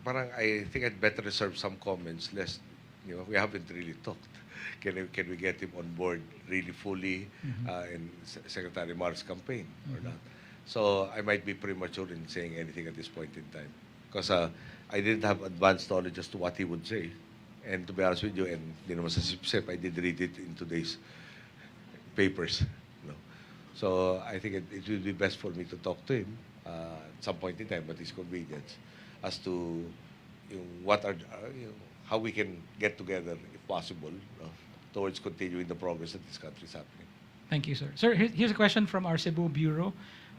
Speaker 5: parang I think I'd better reserve some comments, lest we haven't really talked. Can we get him on board really fully in Secretary Mar's campaign or not? So I might be premature in saying anything at this point in time, because I didn't have advanced knowledge as to what he would say. And to be honest with you, and naman sa sip-sip, I did read it in today's papers. So I think it would be best for me to talk to him at some point in time at his convenience as to how we can get together, if possible, towards continuing the progress that this country is happening.
Speaker 1: Thank you, sir. Sir, here's a question from our Cebu Bureau.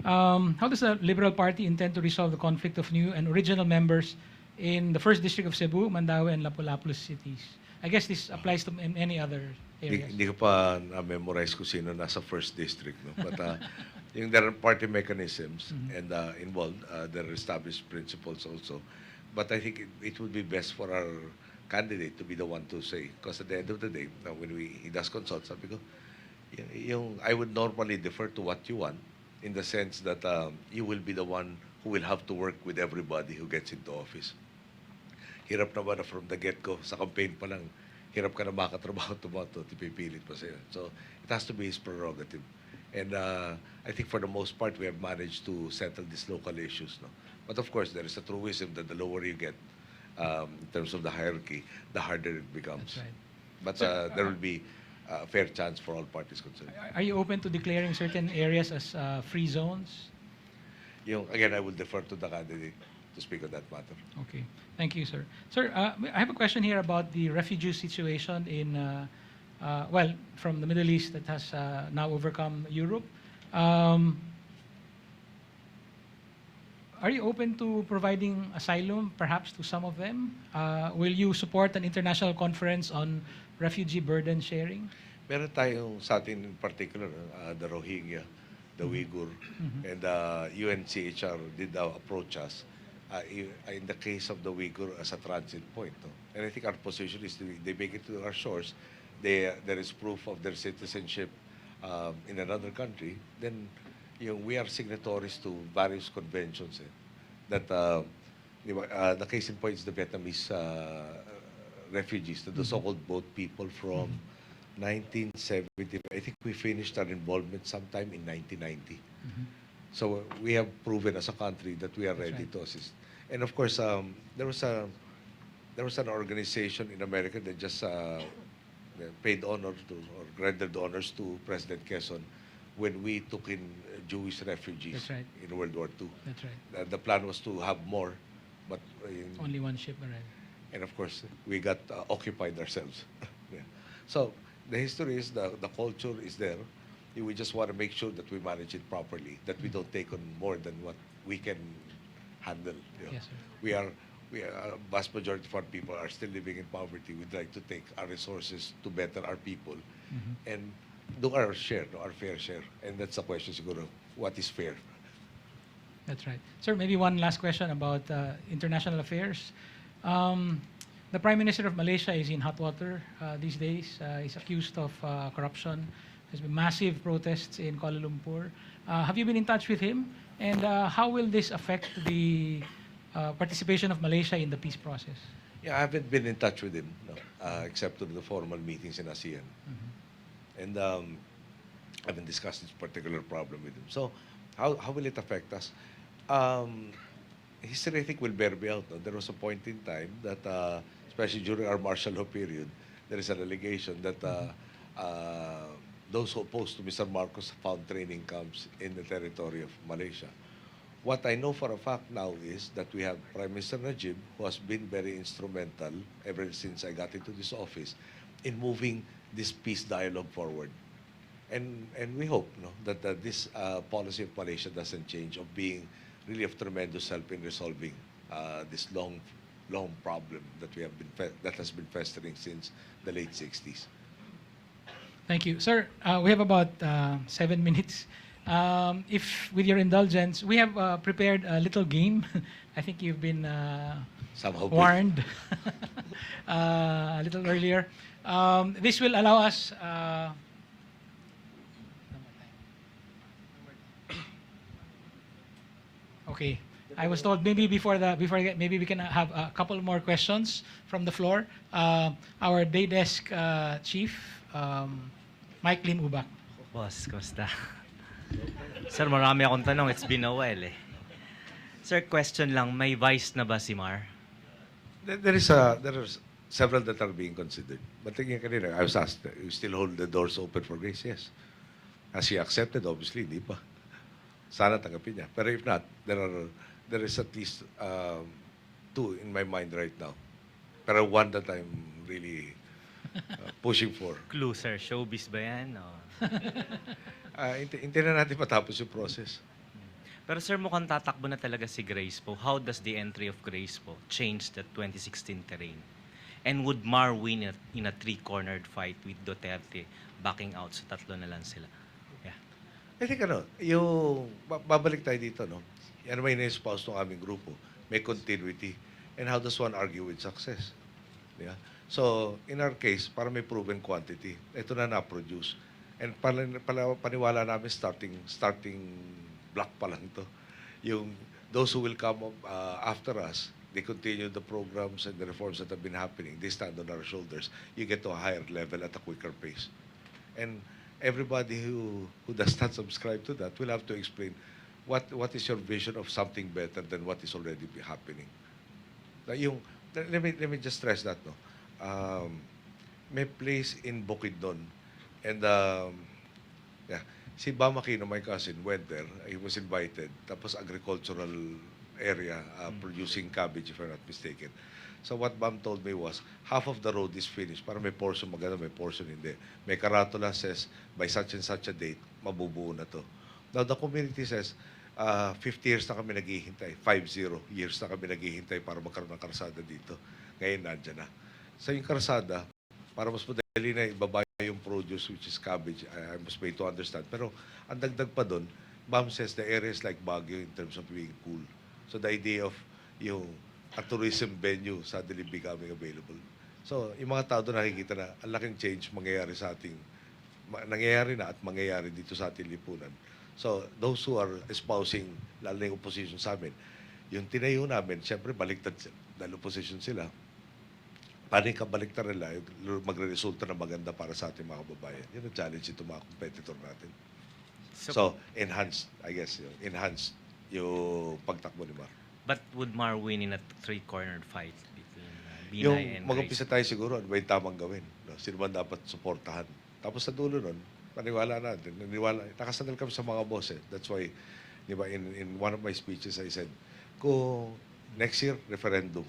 Speaker 1: How does the Liberal Party intend to resolve the conflict of new and original members in the 1st District of Cebu, Mandaue, and Lapu-Lapu cities? I guess this applies to any other areas.
Speaker 5: Hindi ko pa na-memorize kung sino nasa 1st District. No? But there are party mechanisms and involved. There are established principles also. But I think it would be best for our candidate to be the one to say. Because at the end of the day, when he does consult, sabi ko, I would normally defer to what you want, in the sense that you will be the one who will have to work with everybody who gets into office. Hirap naman na from the get-go, sa campaign pa lang, hirap ka na makatrabaho tumato, tipipilit pa sa'yo. So, it has to be his prerogative. And I think for the most part, we have managed to settle these local issues. No? But of course, there is a truism that the lower you get, in terms of the hierarchy, the harder it becomes.
Speaker 1: That's right.
Speaker 5: But
Speaker 1: So,
Speaker 5: there will be a fair chance for all parties concerned.
Speaker 1: Are you open to declaring certain areas as free zones?
Speaker 5: Again, I will defer to the candidate to speak on that matter.
Speaker 1: Okay. Thank you, sir. Sir, I have a question here about the refugee situation in, from the Middle East that has now overcome Europe. Are you open to providing asylum, perhaps, to some of them? Will you support an international conference on refugee burden sharing?
Speaker 5: Meron tayong sa atin in particular, the Rohingya, the Uyghur, and UNCHR did approach us in the case of the Uyghur as a transit point. No? And I think our position is they make it to our shores, there is proof of their citizenship in another country, then we are signatories to various conventions that the case in point is the Vietnamese refugees, the so-called boat people from 1970. I think we finished our involvement sometime in 1990. So we have proven as a country that we are ready to assist. And of course, there was there was an organization in America that just they paid honor to, or rendered honors to President Quezon when we took in Jewish refugees
Speaker 1: That's right.
Speaker 5: in World War II.
Speaker 1: That's right.
Speaker 5: The plan was to have more, but
Speaker 1: Only one ship arrived.
Speaker 5: and of course we got occupied ourselves. Yeah. So the history is the culture is there. We just want to make sure that we manage it properly, that we don't take on more than what we can handle. You know.
Speaker 1: Yes, sir.
Speaker 5: We are vast majority of our people are still living in poverty. We'd like to take our resources to better our people and do our share, no, our fair share. And that's the question, siguro, what is fair?
Speaker 1: That's right. Sir, maybe one last question about international affairs. The Prime Minister of Malaysia is in hot water these days. He's accused of corruption. There's been massive protests in Kuala Lumpur. Have you been in touch with him? And how will this affect the participation of Malaysia in the peace process?
Speaker 5: Yeah, I haven't been in touch with him, no, except to the formal meetings in ASEAN. And I haven't discussed this particular problem with him. So how will it affect us? History, I think, will bear me out. No? There was a point in time that, especially during our martial law period, there is an allegation that those who opposed to Mr. Marcos found training camps in the territory of Malaysia. What I know for a fact now is that we have Prime Minister Najib, who has been very instrumental ever since I got into this office in moving this peace dialogue forward. And we hope, no, that this policy of Malaysia doesn't change, of being really of tremendous help in resolving this long problem that we have that has been festering since the late 60s.
Speaker 1: Thank you. Sir, we have about 7 minutes. If, with your indulgence, we have prepared a little game. I think you've been
Speaker 5: Somehow
Speaker 1: warned a little earlier. This will allow us... Okay. I was told maybe maybe we can have a couple more questions from the floor. Our day desk chief, Mike Lin Ubak.
Speaker 19: Boss, kumusta? Sir, marami akong tanong. It's been a while eh. Sir, question lang, may vice na ba si Mar?
Speaker 5: There are several that are being considered. But again, kanina, I was asked, you still hold the doors open for Grace? Yes. Has she accepted? Obviously, hindi pa. Sana tanggapin niya. Pero if not, there is at least 2 in my mind right now. Pero one that I'm really pushing for.
Speaker 19: Clue, sir. Showbiz ba yan? O?
Speaker 5: Hintayin na natin matapos yung process.
Speaker 19: Pero sir, mukhang tatakbo na talaga si Grace po. How does the entry of Grace po change the 2016 terrain? And would Mar win in a 3-cornered fight with Duterte backing out? So tatlo na lang sila. Yeah.
Speaker 5: I think yung babalik tayo dito, no? Yan may na-espouse ng aming grupo. May continuity. And how does one argue with success? Yeah. So, in our case, para may proven quantity, ito na na-produce. And paniwala namin starting block pa lang to. Yung those who will come up, after us, they continue the programs and the reforms that have been happening. They stand on our shoulders. You get to a higher level at a quicker pace. And everybody who does not subscribe to that will have to explain what is your vision of something better than what is already happening. Let me just stress that, no. May place in Bukidnon, and yeah, si Bam Aquino, my cousin, went there. He was invited. Tapos agricultural area, producing cabbage, if I'm not mistaken. So what Bam told me was, half of the road is finished. Para may portion maganda, may portion hindi. May karatula says, by such and such a date, mabubuo na to. Now the community says, 50 years na kami naghihintay. 50 years na kami naghihintay para magkaroon ng karsada dito. Ngayon, nandiyan na. So yung karsada, para mas madali na ibaba yung produce, which is cabbage, I must made to understand. Pero ang dagdag pa doon, Bam says the area is like Baguio in terms of being cool. So the idea of yung a tourism venue suddenly becoming available. So yung mga tao doon nakikita na ang laking change nangyayari na at mangyayari dito sa ating lipunan. So those who are espousing, lalo na yung opposition sa amin, yung tinayo namin, siyempre baliktad dahil opposition sila. Paano yung kabaliktad nila, magre-resulta na maganda para sa ating mga kababayan. Yun ang challenge ito mga competitor natin. So enhanced, I guess, enhanced yung pagtakbo ni Mar.
Speaker 19: But would Mar win in a 3-cornered fight between Binay
Speaker 5: Yung
Speaker 19: and
Speaker 5: mag-umpisa tayo siguro, ano ba yung tamang gawin? No? Sino ba dapat suportahan? Tapos sa dulo nun, paniwala natin. Nakasandal kami sa mga boss eh. That's why, di ba, in one of my speeches I said, kung next year, referendum,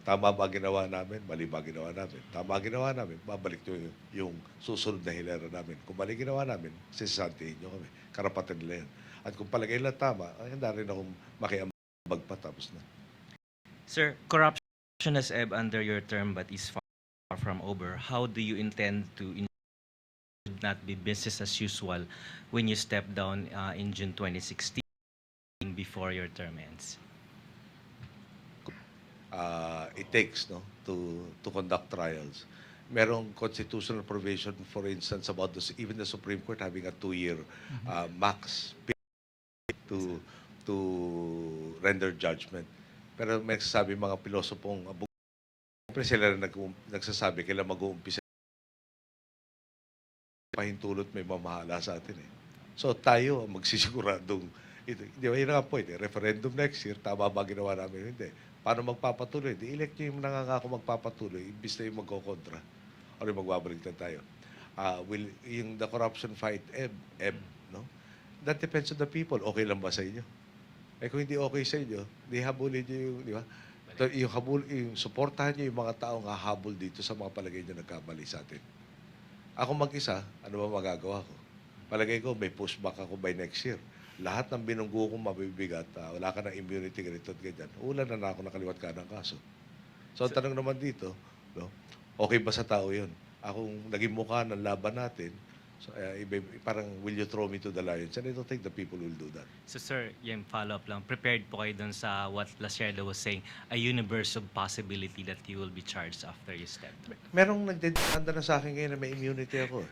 Speaker 5: tama ba ginawa namin? Mali ba ginawa namin? Tama ginawa namin, babalik nyo yung susunod na hilera namin. Kung mali ginawa namin, sisantihin nyo kami. Karapatan nila yan. At kung palagay lang tama, ay handa rin akong makiambag pa, tapos na.
Speaker 19: Sir, corruption has ebbed under your term but is far from over. How do you intend to ensure not be business as usual when you step down in June 2016 before your term ends?
Speaker 5: It takes to conduct trials. Merong constitutional provision, for instance, about even the Supreme Court having a 2-year max to render judgment. Pero may nagsasabi mga pilosopong sila na nagsasabi kailan mag-uumpisa pahintulot may mamahala sa atin eh. So tayo ang magsisiguradong ito. Di ba yun nga po referendum next year, tama ba ginawa namin? Hindi. Paano magpapatuloy? Di-elect nyo yung nangangako magpapatuloy, imbis na yung magkokontra. O yung magbabalik na tayo. Yung the corruption fight ebb, no? That depends on the people. Okay lang ba sa inyo? Eh kung hindi okay sa inyo, di habulin nyo yung, di ba? Yung supportahan nyo yung mga taong hahabol dito sa mga palagay nyo nagkamali sa atin. Ako mag-isa, ano ba magagawa ko? Palagay ko, may pushback ako by next year. Lahat ng binunggo kong mabibigat, wala ka ng immunity, ganito at ganyan. Ulan na ako nakaliwat ka ng kaso. So, ang tanong naman dito, no, okay ba sa tao yun? Akong naging mukha ng laban natin, so, parang, will you throw me to the lions? And I don't think the people will do that.
Speaker 19: So sir, yung follow-up lang, prepared po kayo dun sa what Lacerda was saying, a universe of possibility that you will be charged after you step down?
Speaker 5: Merong nagdedemanda na sa akin ngayon na may immunity ako.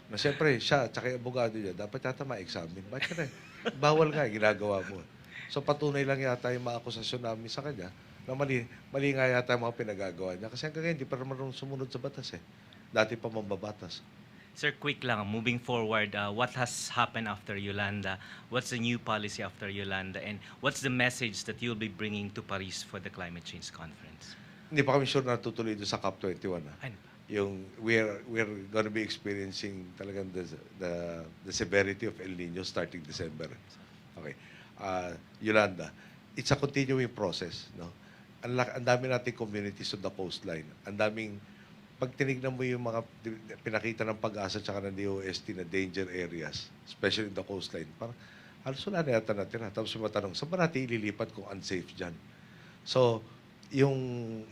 Speaker 5: Na siyempre, siya, tsaka yung abogado niya, dapat yata ma-examine. Bakit na bawal nga, ginagawa mo. So patunay lang yata yung mga akusasyon namin sa kanya na mali nga yata yung mga pinagagawa niya. Kasi hanggang ngayon, hindi pa naman sumunod sa batas eh. Dati pa mambabatas.
Speaker 19: Sir, quick lang, moving forward, what has happened after Yolanda? What's the new policy after Yolanda? And what's the message that you'll be bringing to Paris for the climate change conference?
Speaker 5: Hindi pa kami sure na tutuloy doon sa COP21. Yung we're gonna be experiencing talagang the severity of El Nino starting December. Okay. Yolanda, it's a continuing process, no? Ang dami nating communities on the coastline. Ang daming pag tinignan mo yung mga pinakita ng Pag-asa tsaka ng DOST na danger areas, especially in the coastline, parang halos wala na yata natira. Tapos yung matanong, saan ba natin ililipat kung unsafe dyan? So, yung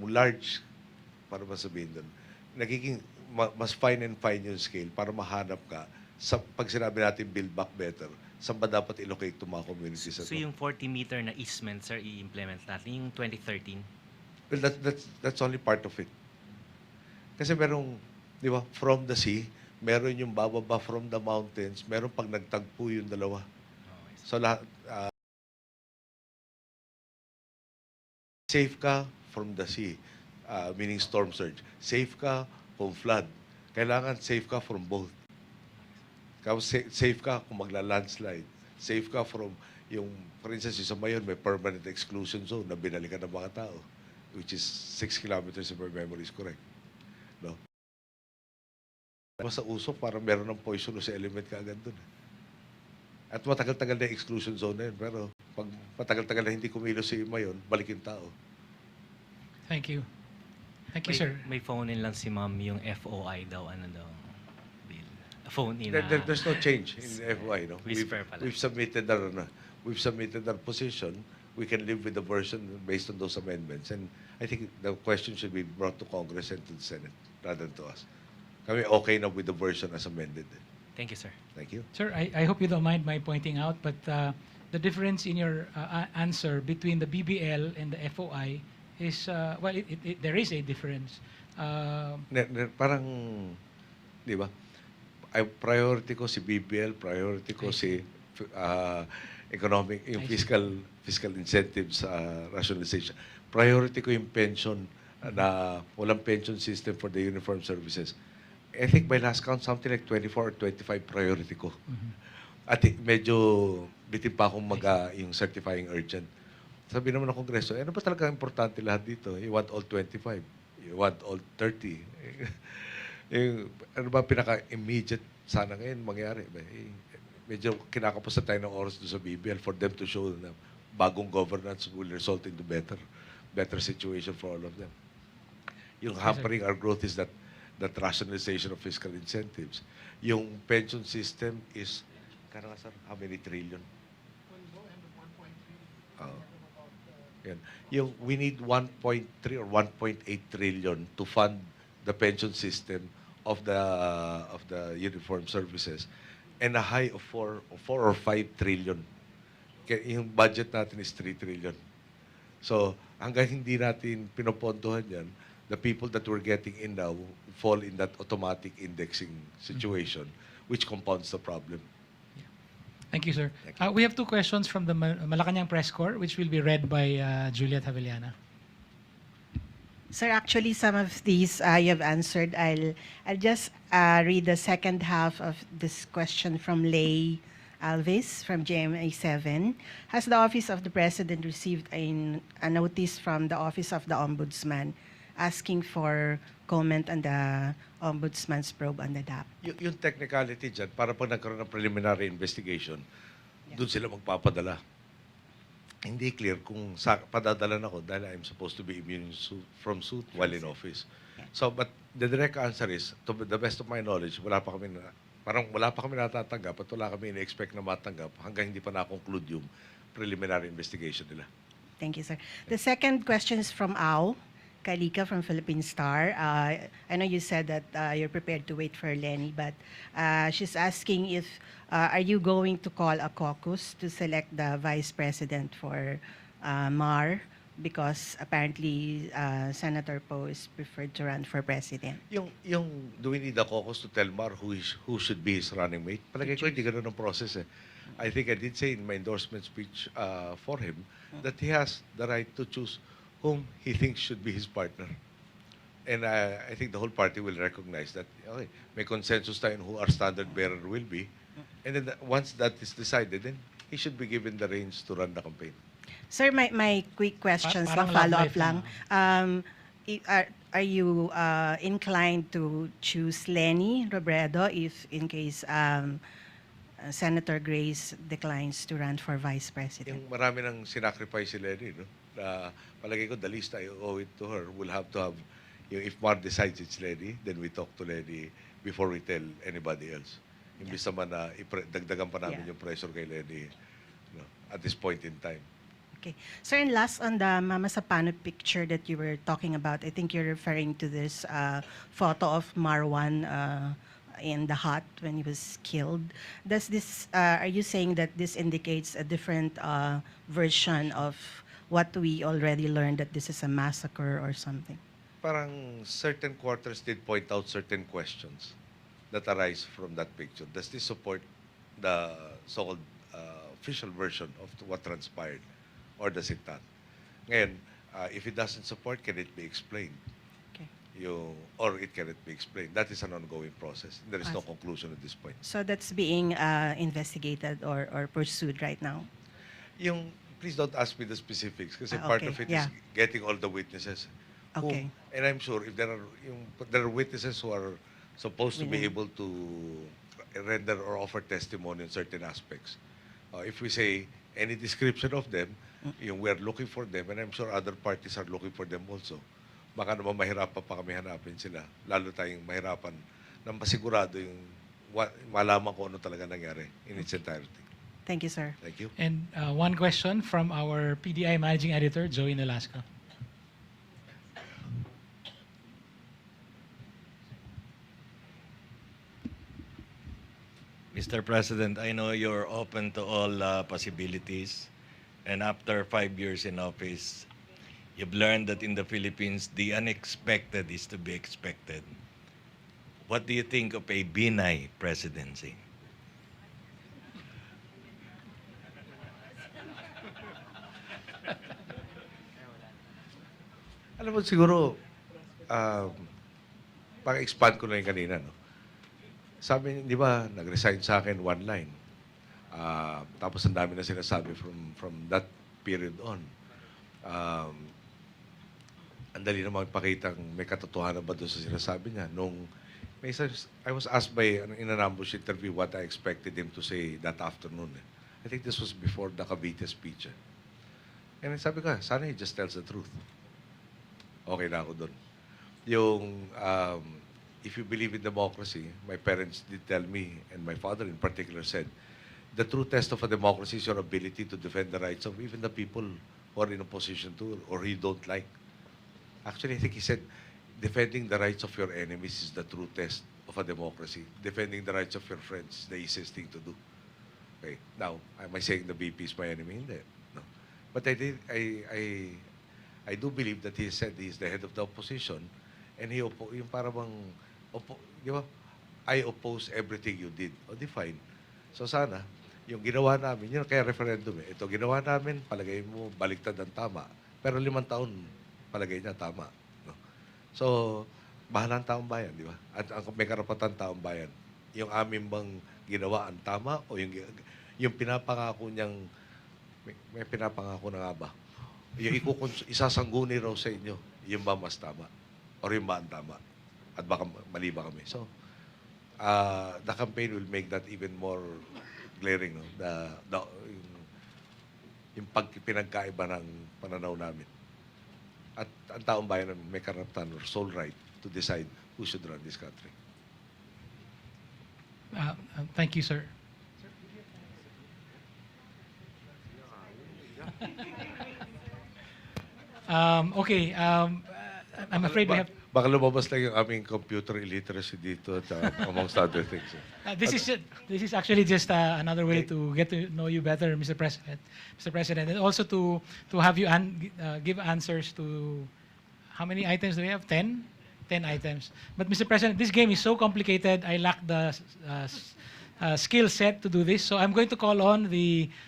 Speaker 5: large, para masabihin doon, nagiging mas fine and fine yung scale para mahanap ka sa pag sinabi natin build back better, saan ba dapat ilocate itong mga communities?
Speaker 19: So yung 40-meter na easement, sir, i-implement natin yung 2013?
Speaker 5: Well, that's only part of it. Kasi merong, di ba, from the sea, meron yung bababa from the mountains, meron pag nagtagpo yung dalawa. So lahat, safe ka from the sea, meaning storm surge. Safe ka from flood. Kailangan safe ka from both. Safe ka kung magla-landslide. Safe ka from yung, for instance, sa Mayon, may permanent exclusion zone na binalikan ng mga tao, which is 6 kilometers if my memory is correct. No? Mas sa usok, parang meron ng poisonous element ka agad dun. At matagal-tagal na yung exclusion zone na yun. Pero pag matagal-tagal na hindi kumilos si Mayon, balikin tao.
Speaker 1: Thank you. Thank you, sir.
Speaker 19: May phone in lang si ma'am yung FOI daw, ano daw, bill. Phone in.
Speaker 5: There's no change in FOI. No?
Speaker 19: Whisper pala.
Speaker 5: We've submitted our position. We can live with the version based on those amendments. And I think the question should be brought to Congress and to the Senate rather than to us. Kami okay na with the version as amended.
Speaker 19: Thank you, sir.
Speaker 5: Thank you.
Speaker 1: Sir, I hope you don't mind my pointing out, but the difference in your answer between the BBL and the FOI is, well, there is a difference.
Speaker 5: Parang, di ba? Priority ko si BBL, priority ko si economic, yung fiscal incentives, rationalization. Priority ko yung pension, na walang pension system for the uniformed services. I think by last count, something like 24 or 25 priority ko. At medyo bitin pa akong yung certifying urgent. Sabi naman ng Kongreso, ano ba talaga importante lahat dito? You want all 25? You want all 30? Ano ba pinaka-immediate sana ngayon mangyari? Medyo kinakapos na tayo ng oras doon sa BBL for them to show na bagong governance will result in the better situation for all of them. Yung hampering our growth is that rationalization of fiscal incentives. Yung pension system is, how many trillion? Yan. We need 1.3 or 1.8 trillion to fund the pension system of the uniformed services, and a high of 4 or 5 trillion. Yung budget natin is 3 trillion. So, hanggang hindi natin pinopondohan yan, the people that we're getting in now fall in that automatic indexing situation, which compounds the problem.
Speaker 1: Thank you, sir. We have two questions from the Malacanang Press Corps, which will be read by Juliet Javellana.
Speaker 2: Sir, actually, some of these you have answered. I'll just read the second half of this question from Lay Alves from GMA7. Has the Office of the President received a notice from the Office of the Ombudsman asking for comment on the Ombudsman's probe on the DAP?
Speaker 5: Yung technicality dyan, para pag nagkaroon ng preliminary investigation, doon sila magpapadala. Hindi clear kung padadalan ako dahil I'm supposed to be immune from suit while in office. So, but the direct answer is, to the best of my knowledge, wala pa kami natatanggap at wala kami in-expect na matanggap hanggang hindi pa na-conclude yung preliminary investigation nila.
Speaker 2: Thank you, sir. The second question is from Au Kalika from Philippine Star. I know you said that you're prepared to wait for Lenny, but she's asking if are you going to call a caucus to select the vice president for MAR, because apparently Senator Poe is preferred to run for president?
Speaker 5: Yung do we need a caucus to tell MAR who should be his running mate? Palagay ko hindi ganun ang process eh. I think I did say in my endorsement speech for him that he has the right to choose whom he thinks should be his partner. And I think the whole party will recognize that, okay, may consensus tayo on who our standard bearer will be. And then once that is decided, then he should be given the reins to run the campaign.
Speaker 2: Sir, my quick questions,
Speaker 1: Parang
Speaker 2: follow-up
Speaker 1: love life
Speaker 2: lang. Are you inclined to choose Lenny Robredo if in case Senator Grace declines to run for vice president?
Speaker 5: Yung marami nang sinacrifice si Lenny, no? Palagay ko, the least I owe it to her will have to have, if Mar decides it's Lenny, then we talk to Lenny before we tell anybody else. Imbis naman na dagdagan pa namin yung pressure kay Lenny at this point in time.
Speaker 2: Okay. Sir, and last on the Mamasapano picture that you were talking about, I think you're referring to this photo of Marwan in the hut when he was killed. Does this, are you saying that this indicates a different version of what we already learned, that this is a massacre or something?
Speaker 5: Parang certain quarters did point out certain questions that arise from that picture. Does this support the so-called official version of what transpired, or does it not? Ngayon, if it doesn't support, can it be explained?
Speaker 2: Okay.
Speaker 5: Or it cannot be explained. That is an ongoing process. There is no conclusion at this point.
Speaker 2: So that's being investigated or pursued right now?
Speaker 5: Please don't ask me the specifics because
Speaker 2: Ah,
Speaker 5: part
Speaker 2: okay,
Speaker 5: of it
Speaker 2: yeah.
Speaker 5: is getting all the witnesses.
Speaker 2: Okay.
Speaker 5: And I'm sure if there are witnesses who are supposed to be able to render or offer testimony in certain aspects. If we say any description of them, we are looking for them, and I'm sure other parties are looking for them also. Baka naman mahirapan pa kami hanapin sila. Lalo tayong mahirapan na masigurado yung malaman ko ano talaga nangyari in its entirety.
Speaker 2: Thank you, sir.
Speaker 5: Thank you.
Speaker 1: And one question from our PDI Managing Editor, Joey Nolasco.
Speaker 20: Mr. President, I know you're open to all possibilities. And after 5 years in office, you've learned that in the Philippines, the unexpected is to be expected. What do you think of a Binay presidency?
Speaker 5: Alam mo, siguro, pang-expand ko na yung kanina, no? Sabi, di ba, nag-resign sa akin one line. Tapos ang dami na sinasabi from that period on. um, ang dali namang pakitang may katotohanan ba doon sa sinasabi niya. I was asked in an ambush interview what I expected him to say that afternoon. I think this was before the Cavite speech. And sabi ko, sana he just tells the truth. Okay na ako doon. If you believe in democracy, my parents did tell me, and my father in particular said, the true test of a democracy is your ability to defend the rights of even the people who are in opposition to or you don't like. Actually, I think he said, defending the rights of your enemies is the true test of a democracy. Defending the rights of your friends is the easiest thing to do. Okay. Now, am I saying the BP is my enemy? Hindi. No. But I do believe that he said he is the head of the opposition, and yung parang di ba? I oppose everything you did. O di fine. So sana, yung ginawa namin, yun kaya referendum eh. Ito ginawa namin, palagay mo, baliktad ang tama. Pero 5 taon, palagay niya tama. No? So, bahala ang taong bayan, di ba? At may karapatan taong bayan. Yung amin bang ginawa ang tama o yung pinapangako niyang, may pinapangako na nga ba? Yung isasangguni raw sa inyo, yung ba mas tama? O yung ba ang tama? At baka mali ba kami? So, the campaign will make that even more glaring. No? Yung pinagkaiba ng pananaw namin. At ang taong bayan may karapatan or sole right to decide who should run this country.
Speaker 1: Thank you, sir. Okay. I'm afraid we have...
Speaker 5: Baka lumabas lang yung aming computer illiteracy dito at amongst other things.
Speaker 1: This is actually just another way to get to know you better, Mr. President. Mr. President, and also to have you give answers to how many items do we have? 10 items. But Mr. President, this game is so complicated. I lack the skill set to do this. So I'm going to call on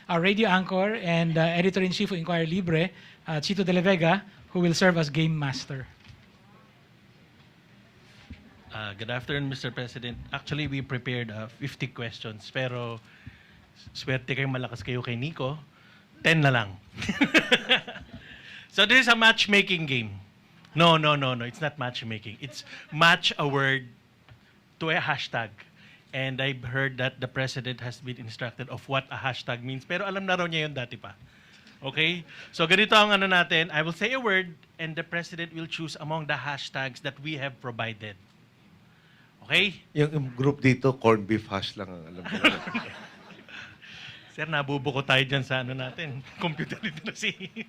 Speaker 1: our radio anchor and editor-in-chief of Inquirer Libre, Chito de la Vega, who will serve as game master.
Speaker 21: Good afternoon, Mr. President. Actually, we prepared 50 questions, pero swerte kayong malakas kayo kay Nico, 10 na lang. So this is a matchmaking game. No, it's not matchmaking. It's match a word to a hashtag. And I've heard that the President has been instructed of what a hashtag means, pero alam na raw niya yun dati pa. Okay? So ganito ang ano natin, I will say a word and the President will choose among the hashtags that we have provided. Okay?
Speaker 5: Yung group dito, corned beef hash lang ang alam ko.
Speaker 21: Sir, nabubuko tayo dyan sa ano natin. Computer literacy.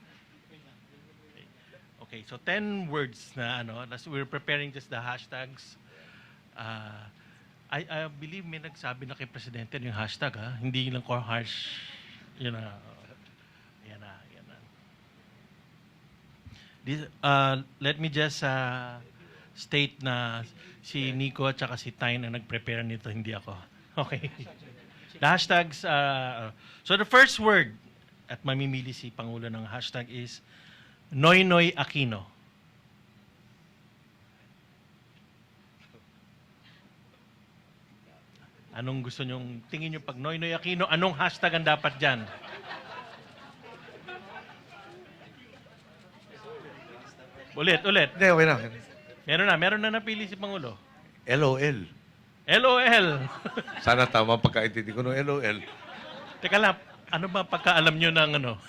Speaker 21: Okay, so 10 words na ano. We're preparing just the hashtags. I believe may nagsabi na kay Presidente yung hashtag, ha? Hindi lang core hash. Yun na. Yan na. Let me just state na si Nico at saka si Tyne na nag-prepare nito, hindi ako. Okay. The hashtags, so the first word at mamimili si Pangulo ng hashtag is Noynoy Aquino. Anong gusto nyong, tingin nyo pag Noynoy Aquino, anong hashtag ang dapat dyan? Ulit.
Speaker 5: Hindi, okay na.
Speaker 21: Meron na napili si Pangulo.
Speaker 5: LOL.
Speaker 21: LOL.
Speaker 5: Sana tama pagkaintindi ko ng LOL.
Speaker 21: Teka lang, ano ba pagkaalam nyo ng ano?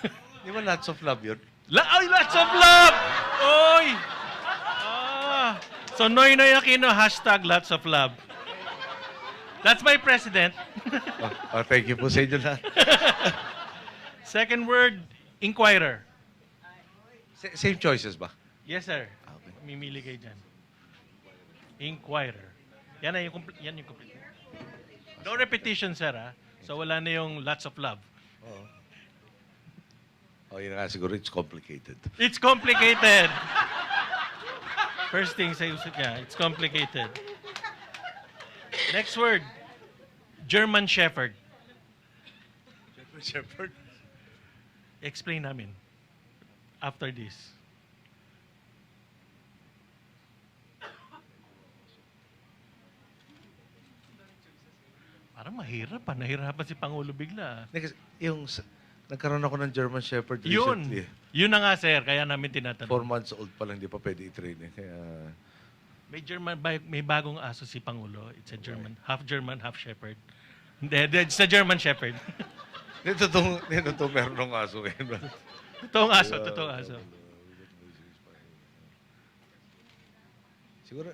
Speaker 5: Di ba lots of love yun?
Speaker 21: Lots of love! Oy! So, Noynoy Aquino, hashtag lots of love. That's my president.
Speaker 5: Thank you po sa inyo lahat.
Speaker 21: Second word, Inquirer.
Speaker 5: Same choices ba?
Speaker 21: Yes, sir. Okay. Mimili kayo dyan. Inquirer. Yan yung complete. No repetition, sir, ha? So, wala na yung lots of love.
Speaker 5: Yun nga siguro, it's complicated.
Speaker 21: It's complicated. First thing sa usap niya, it's complicated. Next word, German Shepherd.
Speaker 5: German Shepherd?
Speaker 21: Explain namin after this. Parang mahirap pa. Nahirapan si Pangulo bigla.
Speaker 5: Nagkaroon ako ng German Shepherd
Speaker 21: Yun.
Speaker 5: recently.
Speaker 21: Yun na nga, sir. Kaya namin
Speaker 5: 4
Speaker 21: tinatanong.
Speaker 5: months old pa lang, hindi pa pwede i-train. Kaya,
Speaker 21: May bagong aso si Pangulo. It's a German, half Shepherd. Hindi, it's a German Shepherd.
Speaker 5: Ito meron ng aso ngayon.
Speaker 21: Totoong aso.
Speaker 5: Siguro,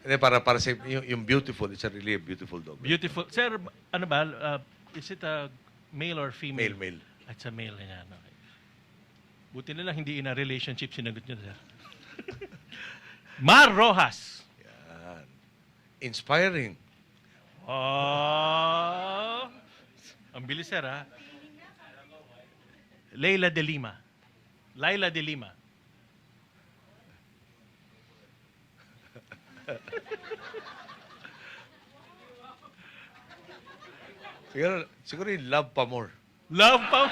Speaker 5: hindi, para sa yung beautiful, it's a really beautiful dog.
Speaker 21: Beautiful. Sir, ano ba? Is it a male or female?
Speaker 5: Male.
Speaker 21: It's a male. Yan. Okay. Buti na lang hindi in a relationship sinagot niyo, sir. Mar Rojas.
Speaker 5: Yan. Inspiring.
Speaker 21: Oh. Ang bilis, sir, ha? Laila de Lima.
Speaker 5: Siguro yung love pa more.
Speaker 21: Love pa.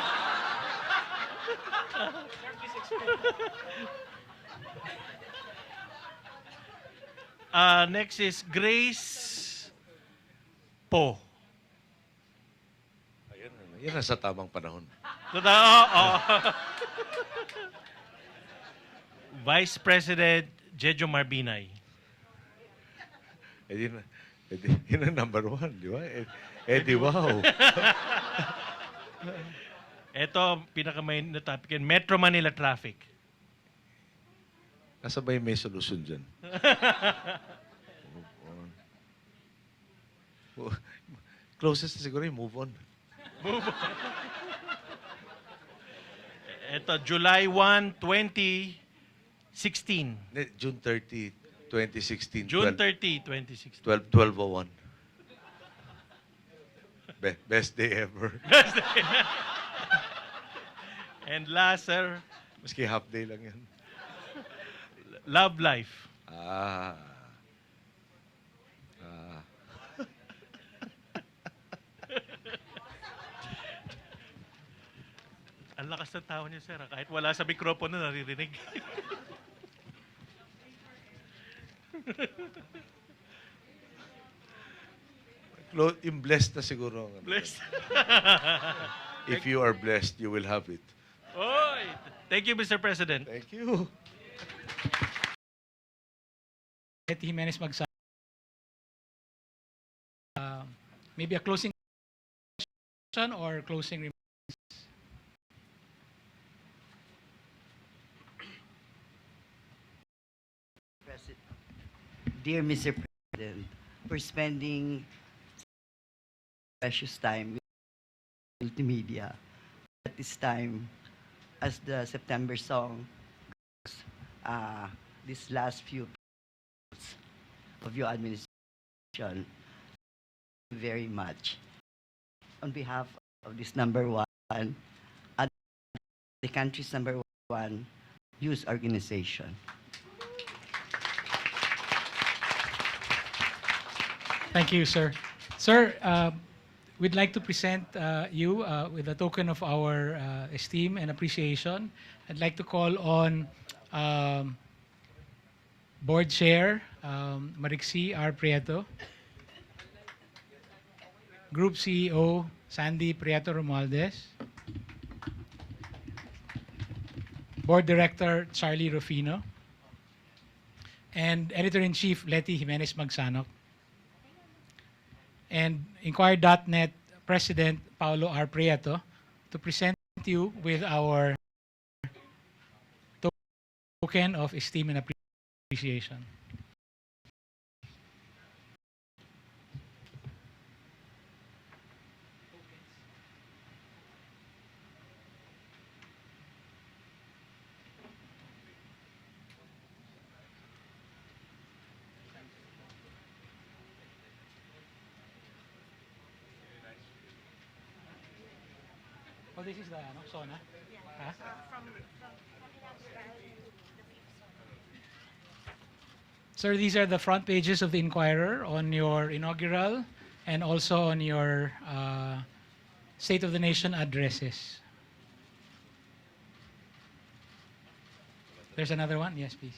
Speaker 21: Next is Grace Po.
Speaker 5: Yan ang sa tamang panahon.
Speaker 21: Vice President Jejo Marbinay.
Speaker 5: Yun ang number 1, di ba? Eddie, wow.
Speaker 21: Ito, pinakamain na topic yan, Metro Manila traffic.
Speaker 5: Kasabay may solusyon dyan. Closest na siguro yung move on.
Speaker 21: Ito, July 1, 2016.
Speaker 5: June 30, 2016.
Speaker 21: June 30, 2016.
Speaker 5: 12:01. Best day ever.
Speaker 21: And last, sir.
Speaker 5: Maski half day lang yan.
Speaker 21: Love life. Ang lakas ng tawa niyo, sir. Kahit wala sa mikropono, naririnig.
Speaker 5: Yung blessed na siguro.
Speaker 21: Blessed.
Speaker 5: If you are blessed, you will have it.
Speaker 21: Oy! Thank you, Mr. President.
Speaker 5: Thank you.
Speaker 1: Jimenez Magsano. Maybe a closing question or closing remarks.
Speaker 9: Dear Mr. President, for spending precious time with Multimedia at this time, as the September song goes, this last few months of your administration, thank you very much. On behalf of this number 1, and the country's number 1 youth organization.
Speaker 1: Thank you, sir. Sir, we'd like to present you with a token of our esteem and appreciation. I'd like to call on Board Chair Marixie R. Prieto, Group CEO Sandy Prieto Romualdez, Board Director Charlie Rufino, and Editor-in-Chief Letty Jimenez Magsanok, and Inquirer.net President Paulo R. Prieto to present you with our token of esteem and appreciation. Oh, this is the Sona? Huh? Sir, these are the front pages of the Inquirer on your inaugural and also on your State of the Nation addresses. There's another one? Yes, please.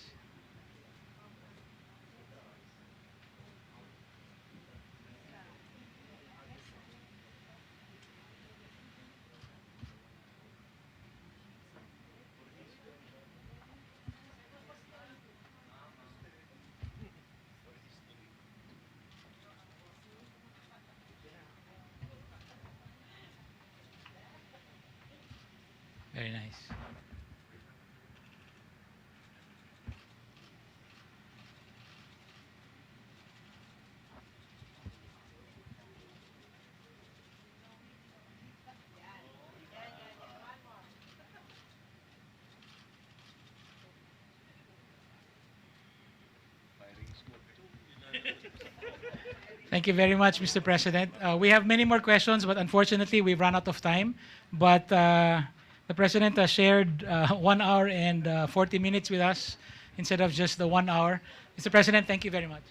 Speaker 1: Very nice. Thank you very much, Mr. President. We have many more questions, but unfortunately, we've run out of time. But the President has shared 1 hour and 40 minutes with us instead of just the 1 hour. Mr. President, thank you very much.